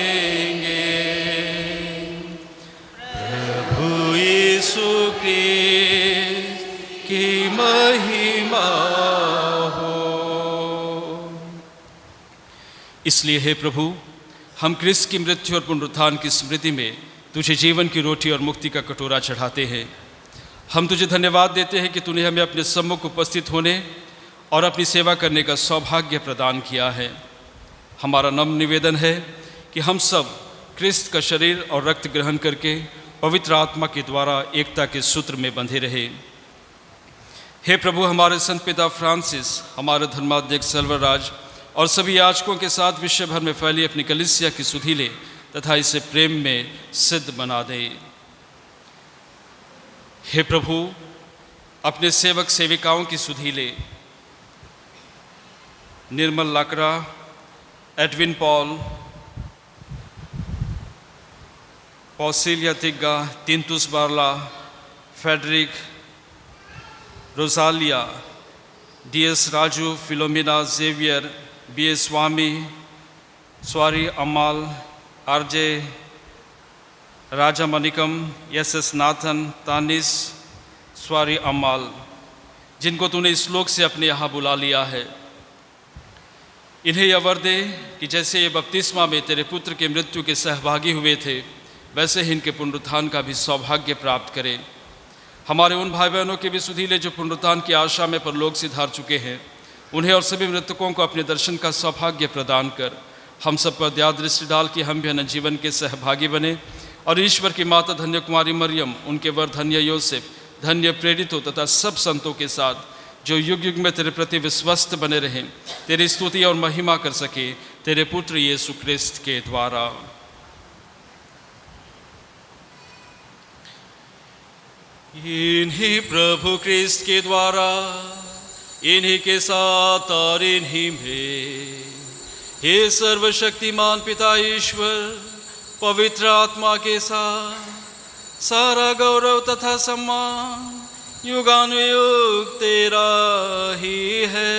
S3: प्रभु यीशु क्रिस्त की महिमा हो। इसलिए हे प्रभु, हम क्रिस्त की मृत्यु और पुनरुत्थान की स्मृति में तुझे जीवन की रोटी और मुक्ति का कटोरा चढ़ाते हैं। हम तुझे धन्यवाद देते हैं कि तूने हमें अपने सम्मुख उपस्थित होने और अपनी सेवा करने का सौभाग्य प्रदान किया है। हमारा नम्र निवेदन है कि हम सब क्रिस्त का शरीर और रक्त ग्रहण करके पवित्र आत्मा के द्वारा एकता के सूत्र में बंधे रहे। हे प्रभु, हमारे संत पिता फ्रांसिस, हमारे धर्माध्यक्ष सर्वराज और सभी याजकों के साथ विश्व भर में फैली अपनी कलीसिया की सुधि ले तथा इसे प्रेम में सिद्ध बना दे। हे प्रभु, अपने सेवक सेविकाओं की सुधि ले। निर्मल लाकरा, एडविन पॉल, पॉसिलिया तिग्गा, तिंतुस Barla, Frederick, Rosalia, D S Raju, Philomena, Xavier, B A Swamy, स्वारी अमाल, आरजे राजा मनिकम, एसएस नाथन, तानिस, स्वारी अमाल, जिनको तूने इस लोक से अपने यहाँ बुला लिया है, इन्हें यह वर दे कि जैसे ये बपतिस्मा में तेरे पुत्र के मृत्यु के सहभागी हुए थे, वैसे ही इनके पुनरुत्थान का भी सौभाग्य प्राप्त करें। हमारे उन भाई बहनों के भी सुधि ले जो पुनरुत्थान की आशा में परलोक सिधार चुके हैं, उन्हें और सभी मृतकों को अपने दर्शन का सौभाग्य प्रदान कर हम सब पर दया दृष्टि डाल के हम भी अनंत जीवन के सहभागी बने और ईश्वर की माता धन्य कुमारी मरियम, उनके वर धन्य योसेफ, धन्य प्रेरितों तथा सब संतों के साथ जो युग युग में तेरे प्रति विश्वस्त बने रहें, तेरी स्तुति और महिमा कर सके तेरे पुत्र यीशु क्रिस्त के द्वारा। इन्हीं प्रभु क्रिस्त के द्वारा, इन्हीं के साथ और इन्हीं में, हे सर्वशक्तिमान पिता ईश्वर, पवित्र आत्मा के साथ सारा गौरव तथा सम्मान युगानुयुग तेरा ही है।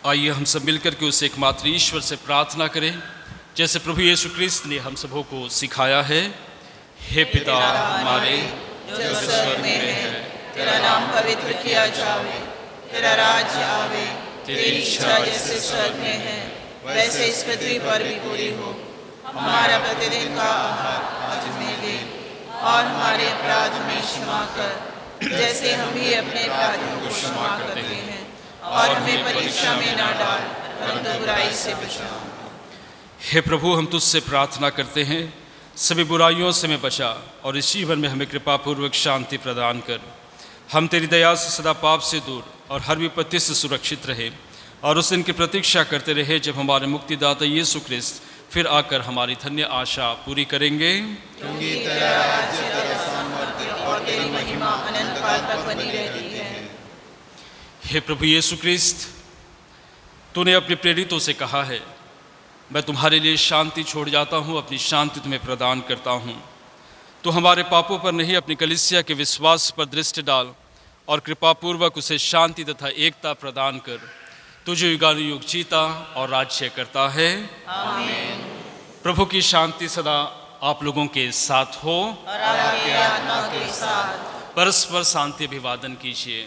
S3: आइए हम सब मिलकर के उस एकमात्र ईश्वर से प्रार्थना करें जैसे प्रभु यीशु क्रिस्त ने हम सबों को सिखाया है। हे पिता हमारे
S1: जो स्वर्ग में है, तेरा नाम पवित्र किया जावे, तेरा राज्य आवे, तेरी इच्छा जैसे स्वर्ग में है वैसे इस पृथ्वी पर भी पूरी हो। हमारा प्रतिदिन का आहार आज हमें दे, और हमारे अपराध हमें क्षमा कर जैसे हम भी अपने अपराधियों को क्षमा करते हैं, और हमें परीक्षा में ना डाल परंतु बुराई से बचा।
S3: हे प्रभु, हम तुझसे प्रार्थना करते हैं सभी बुराइयों से हमें बचा और इस जीवन में हमें कृपापूर्वक शांति प्रदान कर। हम तेरी दया से सदा पाप से दूर और हर विपत्ति से सुरक्षित रहे और उस दिन की प्रतीक्षा करते रहे जब हमारे मुक्तिदाता यीशु क्रिस्त फिर आकर हमारी धन्य आशा पूरी करेंगे।
S1: क्योंकि तेरा राज्य, तेरा सामर्थ्य और तेरी महिमा अनंत काल तक बनी रहती है।
S3: हे प्रभु यीशु क्रिस्त, तूने अपने प्रेरितों से कहा है, मैं तुम्हारे लिए शांति छोड़ जाता हूँ, अपनी शांति तुम्हें प्रदान करता हूँ। तो हमारे पापों पर नहीं अपनी कलीसिया के विश्वास पर दृष्टि डाल और कृपापूर्वक उसे शांति तथा एकता प्रदान कर। तुझे युगानुयुग जीता और राज्य करता है।
S1: आमीन।
S3: प्रभु की शांति सदा आप लोगों के साथ हो
S1: और आपकी आत्मा के साथ।
S3: परस्पर शांति अभिवादन कीजिए।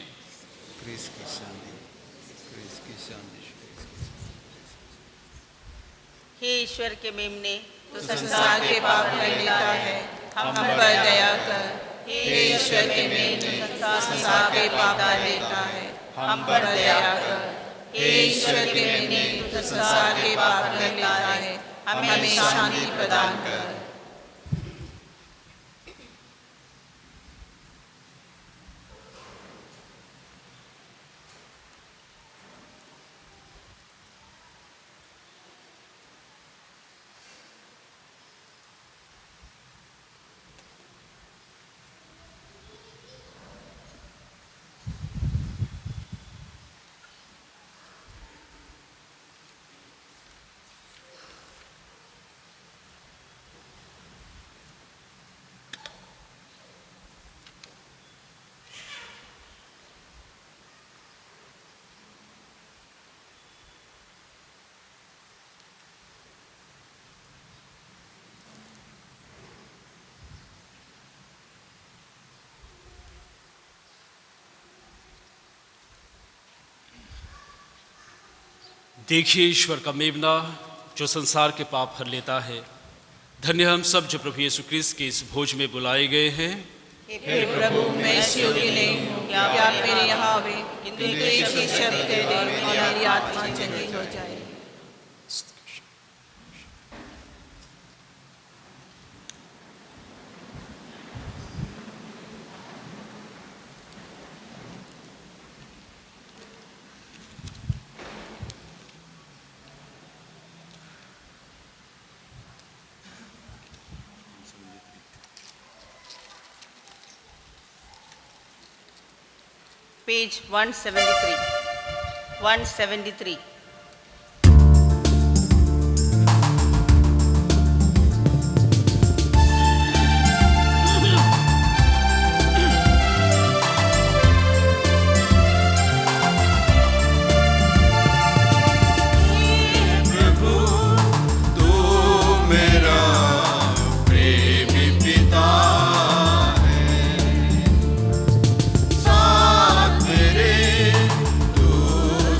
S1: हे ईश्वर के मेमने, तो संसार के पाप कर लेता है, हम पर दया कर। हे ईश्वर के मेमने, तो संसार के पाप कर लेता है, हम पर दया कर। हे ईश्वर के मेमने, तो संसार के पाप कर लेता है, हमें शांति प्रदान कर।
S3: देखिए ईश्वर का मेमना जो संसार के पाप हर लेता है। धन्य हम सब जो प्रभु यीशु क्रिस्त के इस भोज में बुलाए गए हैं।
S1: हे प्रभु, मैं इस योग्य नहीं हूँ कि आप मेरे यहाँ आवे, किंतु एक ही शब्द कह दे और मेरी आत्मा चंगी हो जाए। Page 173. 173.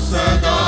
S2: सदा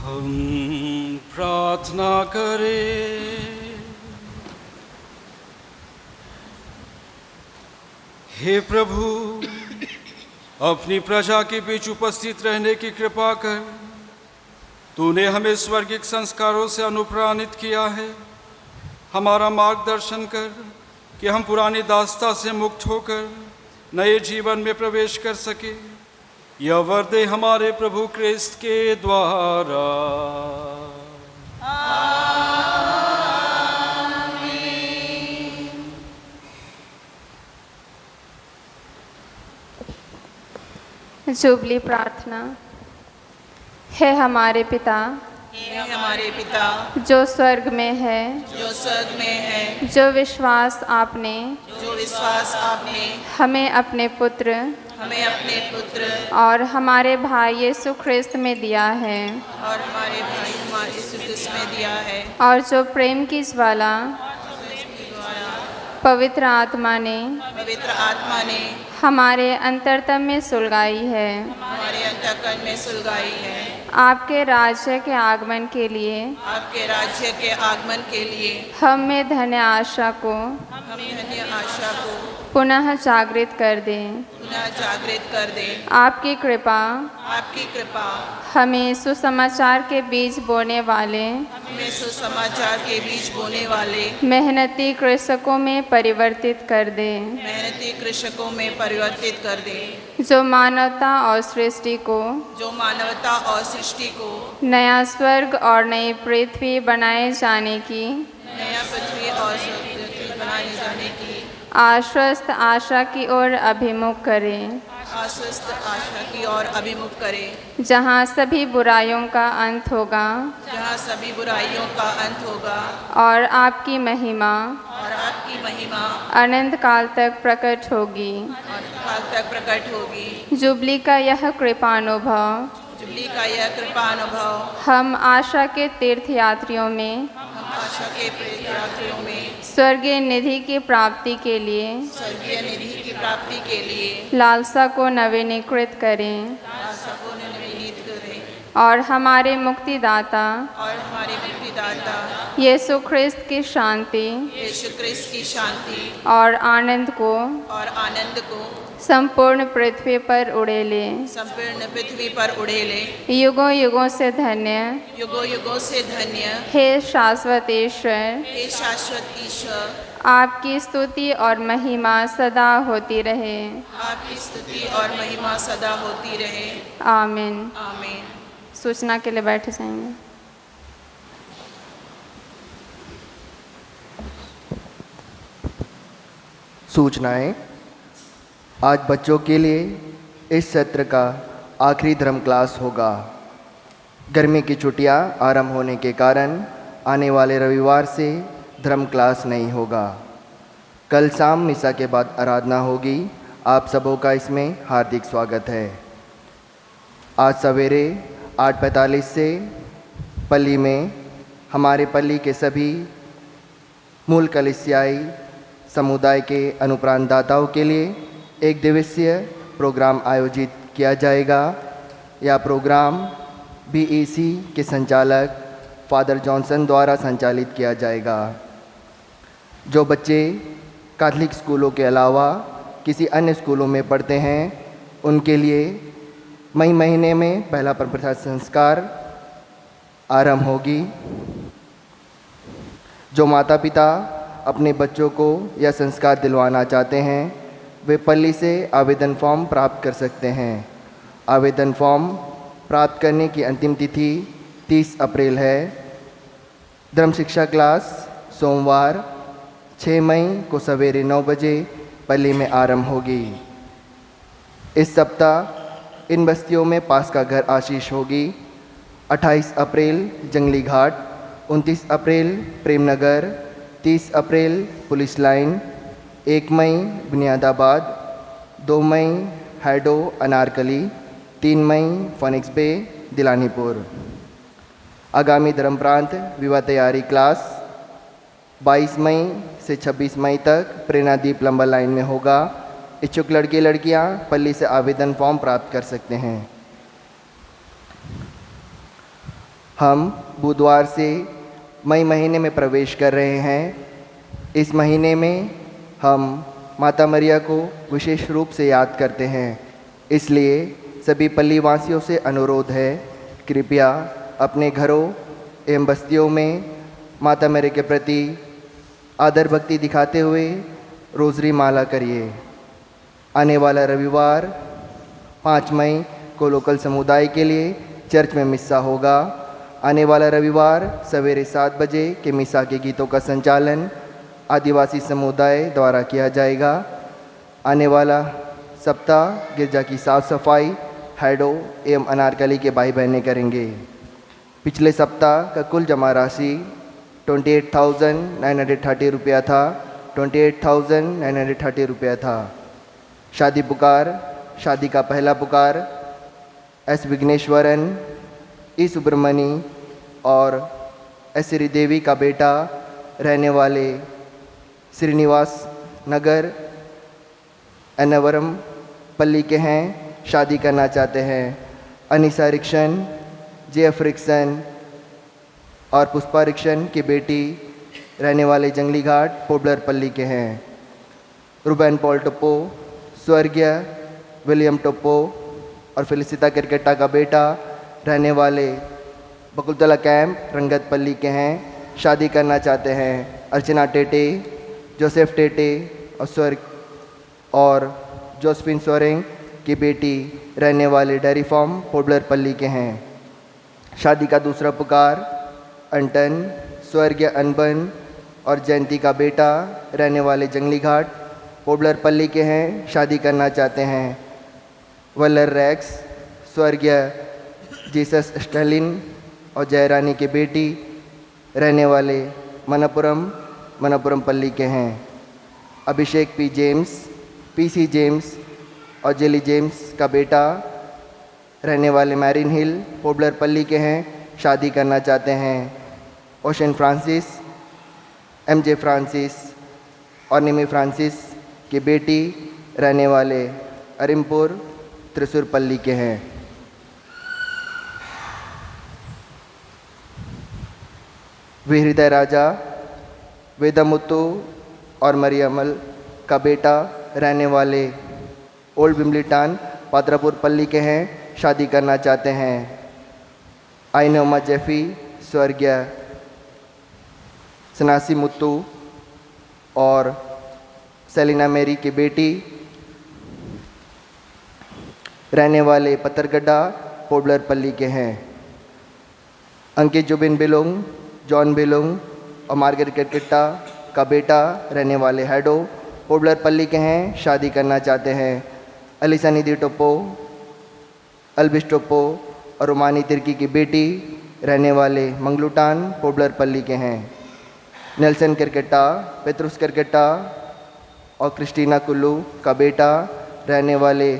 S3: हम प्रार्थना करें। हे प्रभु, अपनी प्रजा के बीच उपस्थित रहने की कृपा कर। तूने हमें स्वर्गिक संस्कारों से अनुप्राणित किया है। हमारा मार्गदर्शन कर कि हम पुरानी दास्ता से मुक्त होकर नए जीवन में प्रवेश कर सके। यह वर दे हमारे प्रभु क्रिस्त के द्वारा।
S6: जुबली प्रार्थना। हे हमारे पिता,
S1: हे हमारे पिता
S6: जो स्वर्ग में है,
S1: जो स्वर्ग में है,
S6: जो विश्वास आपने
S1: जो विश्वास आपने
S6: हमें अपने पुत्र
S1: हमें अपने पुत्र
S6: और हमारे भाई यीशु ख्रिस्त में दिया है,
S1: और हमारे भाई हमारे यीशु क्रिस्त में दिया है,
S6: और जो प्रेम की ज्वाला पवित्र आत्मा ने हमारे अंतरतम में सुलगाई है,
S1: हमारे अंतःकरण में सुलगाई है।
S6: आपके राज्य के आगमन के लिए
S1: आपके राज्य के आगमन के लिए
S6: हम में धन्य आशा को
S1: हम धन्य आशा को
S6: पुनः जागृत कर दें।
S1: पुनः जागृत कर दे।
S6: आपकी कृपा हमें सुसमाचार के बीज बोने वाले
S1: हमें सुसमाचार के बीज बोने वाले
S6: मेहनती कृषकों में परिवर्तित कर दे,
S1: मेहनती कृषकों में परिवर्तित कर दे,
S6: जो मानवता और सृष्टि को
S1: जो मानवता और सृष्टि को
S6: नया स्वर्ग और नई पृथ्वी बनाए जाने की
S1: नया पृथ्वी और पृथ्वी बनाए जाने की
S6: आश्वस्त आशा की ओर अभिमुख करें,
S1: आश्वस्त आशा की ओर अभिमुख करें,
S6: जहाँ सभी बुराइयों का अंत होगा
S1: जहाँ सभी बुराइयों का अंत होगा,
S6: और आपकी महिमा अनंत काल तक प्रकट होगी।
S1: और काल तक प्रकट होगी।
S6: जुबली का यह कृपानुभव
S1: जुबली का यह कृपानुभव
S6: हम आशा के तीर्थयात्रियों में
S1: हम आशा के तीर्थयात्रियों में
S6: स्वर्गीय निधि की प्राप्ति के लिए
S1: स्वर्गीय निधि की प्राप्ति के लिए
S6: लालसा को नवीनीकृत करें,
S1: आशा को नवीनीत करें,
S6: और हमारे मुक्तिदाता
S1: और हमारे मुक्तिदाता
S6: यीशु ख्रिस्त की शांति
S1: यीशु क्रिस्त की शांति
S6: और आनंद को संपूर्ण पृथ्वी पर उड़ेले,
S1: संपूर्ण पृथ्वी पर उड़ेले।
S6: युगों युगों से धन्य
S1: युगों युगों से धन्य
S6: हे शाश्वत ईश्वर,
S1: हे शाश्वत ईश्वर,
S6: आपकी स्तुति और महिमा सदा होती रहे।
S1: आपकी स्तुति और महिमा सदा होती रहे।
S6: आमीन।
S1: आमीन।
S6: सूचना के लिए बैठ जाएंगे।
S7: सूचनाएं। आज बच्चों के लिए इस सत्र का आखिरी धर्म क्लास होगा। गर्मी की छुट्टियां आरंभ होने के कारण आने वाले रविवार से धर्म क्लास नहीं होगा। कल शाम मिसा के बाद आराधना होगी। आप सबों का इसमें हार्दिक स्वागत है। आज सवेरे 8:45 से पल्ली में हमारे पल्ली के सभी मूल कलिसियाई समुदाय के अनुप्राण दाताओं के लिए एक दिवसीय प्रोग्राम आयोजित किया जाएगा। यह प्रोग्राम बीईसी के संचालक फादर जॉनसन द्वारा संचालित किया जाएगा। जो बच्चे कैथलिक स्कूलों के अलावा किसी अन्य स्कूलों में पढ़ते हैं उनके लिए मई महीने में पहला परंपरा संस्कार आरंभ होगी। जो माता पिता अपने बच्चों को यह संस्कार दिलवाना चाहते हैं वे पल्ली से आवेदन फॉर्म प्राप्त कर सकते हैं। आवेदन फॉर्म प्राप्त करने की अंतिम तिथि 30 अप्रैल है। धर्म शिक्षा क्लास सोमवार 6 मई को सवेरे 9 बजे पल्ली में आरंभ होगी। इस सप्ताह इन बस्तियों में पास का घर आशीष होगी। 28 अप्रैल जंगली घाट, 29 अप्रैल प्रेमनगर, 30 अप्रैल पुलिस लाइन, 1 मई बुनियादाबाद, 2 मई हैडो अनारकली, 3 मई फोनिक्स बे दिलानीपुर। आगामी धर्म प्रांत विवाह तैयारी क्लास 22 मई से 26 मई तक प्रेरणादीप लंबा लाइन में होगा। इच्छुक लड़के लड़कियां पल्ली से आवेदन फॉर्म प्राप्त कर सकते हैं। हम बुधवार से मई महीने में प्रवेश कर रहे हैं। इस महीने में हम माता मरिया को विशेष रूप से याद करते हैं, इसलिए सभी पल्ली वासियों से अनुरोध है, कृपया अपने घरों एवं बस्तियों में माता मरिया के प्रति आदर भक्ति दिखाते हुए रोज़री माला करिए। आने वाला रविवार 5 मई को लोकल समुदाय के लिए चर्च में मिस्सा होगा। आने वाला रविवार सवेरे 7 बजे के मिस्सा के गीतों का संचालन आदिवासी समुदाय द्वारा किया जाएगा। आने वाला सप्ताह गिरजा की साफ सफाई हैडो एवं अनारकली के भाई बहनें करेंगे। पिछले सप्ताह का कुल जमा राशि 28,930 रुपया था। 28,930 रुपया था। शादी पुकार, शादी का पहला पुकार एस विघ्नेश्वरन, ई सुब्रमणी और एस श्रीदेवी का बेटा रहने वाले श्रीनिवास नगर अनवरम पल्ली के हैं, शादी करना चाहते हैं। अनिसा रिक्शन, जेएफ रिक्शन और पुष्पा रिक्शन की बेटी रहने वाले जंगली घाट पोबलर पल्ली के हैं। रुबेन पॉल टोप्पो, स्वर्गीय विलियम टोप्पो और फिलिसिता किरकेटा का बेटा रहने वाले बकुलतला कैंप रंगत पल्ली के हैं, शादी करना चाहते हैं। अर्चना टेटे, जोसेफ टेटे और जोसफिन सोरेंग की बेटी रहने वाले डेयरी फार्म पोबलर पल्ली के हैं, शादी का दूसरा पुकार। अंटन, स्वर्गीय अनबन और जयंती का बेटा रहने वाले जंगली घाट पोबलर पल्ली के हैं, शादी करना चाहते हैं। वल्लर रैक्स, स्वर्गीय जीसस स्टैलिन और जयरानी की बेटी रहने वाले मनापुरम पल्ली के हैं। अभिषेक पी जेम्स, पीसी जेम्स और जेली जेम्स का बेटा रहने वाले मैरिन हिल पोबलर पल्ली के हैं, शादी करना चाहते हैं। ओशन फ्रांसिस, एमजे फ्रांसिस और निमी फ्रांसिस की बेटी रहने वाले अरिमपुर त्रिशूर पल्ली के हैं। वे हृदय राजा वेदमुत्तु और मरियमल का बेटा रहने वाले ओल्ड बिमलीटान पात्रापुर पल्ली के हैं, शादी करना चाहते हैं। आइनोमा जेफी, स्वर्गीय सनासी मुत्तू और सेलिना मेरी की बेटी रहने वाले पत्थरगड्ढा पोबलर पल्ली के हैं। अंकित जुबिन बिलोंग, जॉन बिलोंग और मार्गरेट किरकेटा का बेटा रहने वाले हैडो पोबलर पल्ली के हैं, शादी करना चाहते हैं। अलीसा निधि टोप्पो, अल्बिश टोप्पो और रोमानी तिर्की की बेटी रहने वाले मंगलूटान पोबलर पल्ली के हैं। नेल्सन किरकेटा, पेत्रुस किरकेटा और क्रिस्टीना कुल्लू का बेटा रहने वाले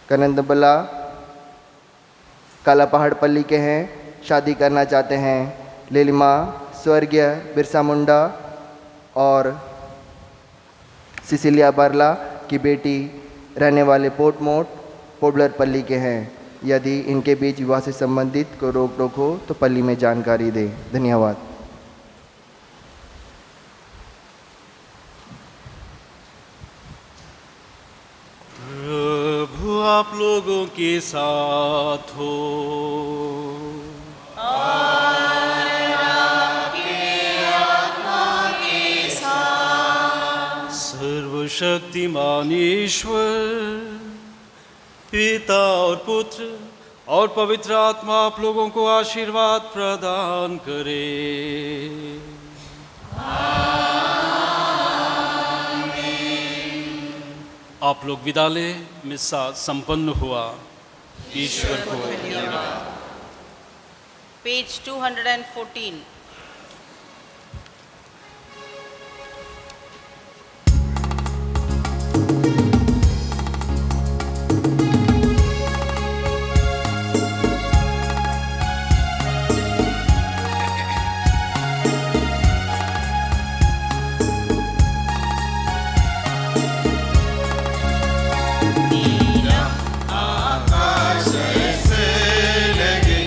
S7: कनंदबला काला पहाड़ पल्ली के हैं, शादी करना चाहते हैं। लिलिमा, स्वर्गीय बिरसा मुंडा और सिसिलिया बारला की बेटी रहने वाले पोर्टमोट पोबलर पल्ली के हैं। यदि इनके बीच विवाह से संबंधित कोई रोक टोक हो तो पल्ली में जानकारी दें। धन्यवाद।
S3: प्रभु आप लोगों के साथ हो। सर्वशक्तिमान ईश्वर पिता और पुत्र और पवित्र आत्मा आप लोगों को आशीर्वाद प्रदान करे। आप लोग विदा लें, मिस्सा संपन्न हुआ। ईश्वर को धन्यवाद।
S1: पेज 214।
S2: आकाश से लगे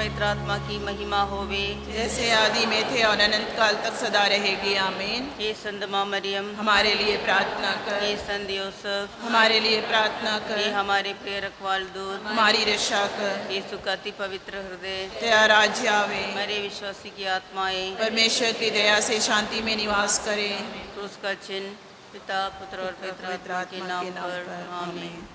S1: पवित्र आत्मा की महिमा होवे,
S8: जैसे आदि में थे और अनंत काल तक सदा रहेगी। आमीन।
S1: हे संत माँ मरियम,
S8: हमारे लिए प्रार्थना कर।
S1: हे संत यूसुफ,
S8: हमारे लिए प्रार्थना
S1: हे
S8: कर।
S1: हमारे प्रिय रखवाल दूत,
S8: हमारी रक्षा कर।
S1: यीशु का अति पवित्र हृदय,
S8: तेरा राज्य आवे,
S1: मेरे विश्वासी की आत्माएं
S8: परमेश्वर की दया से शांति में निवास करे।
S1: क्रूस का चिन्ह पिता पुत्र और पवित्र आत्मा के नाम पर। आमीन।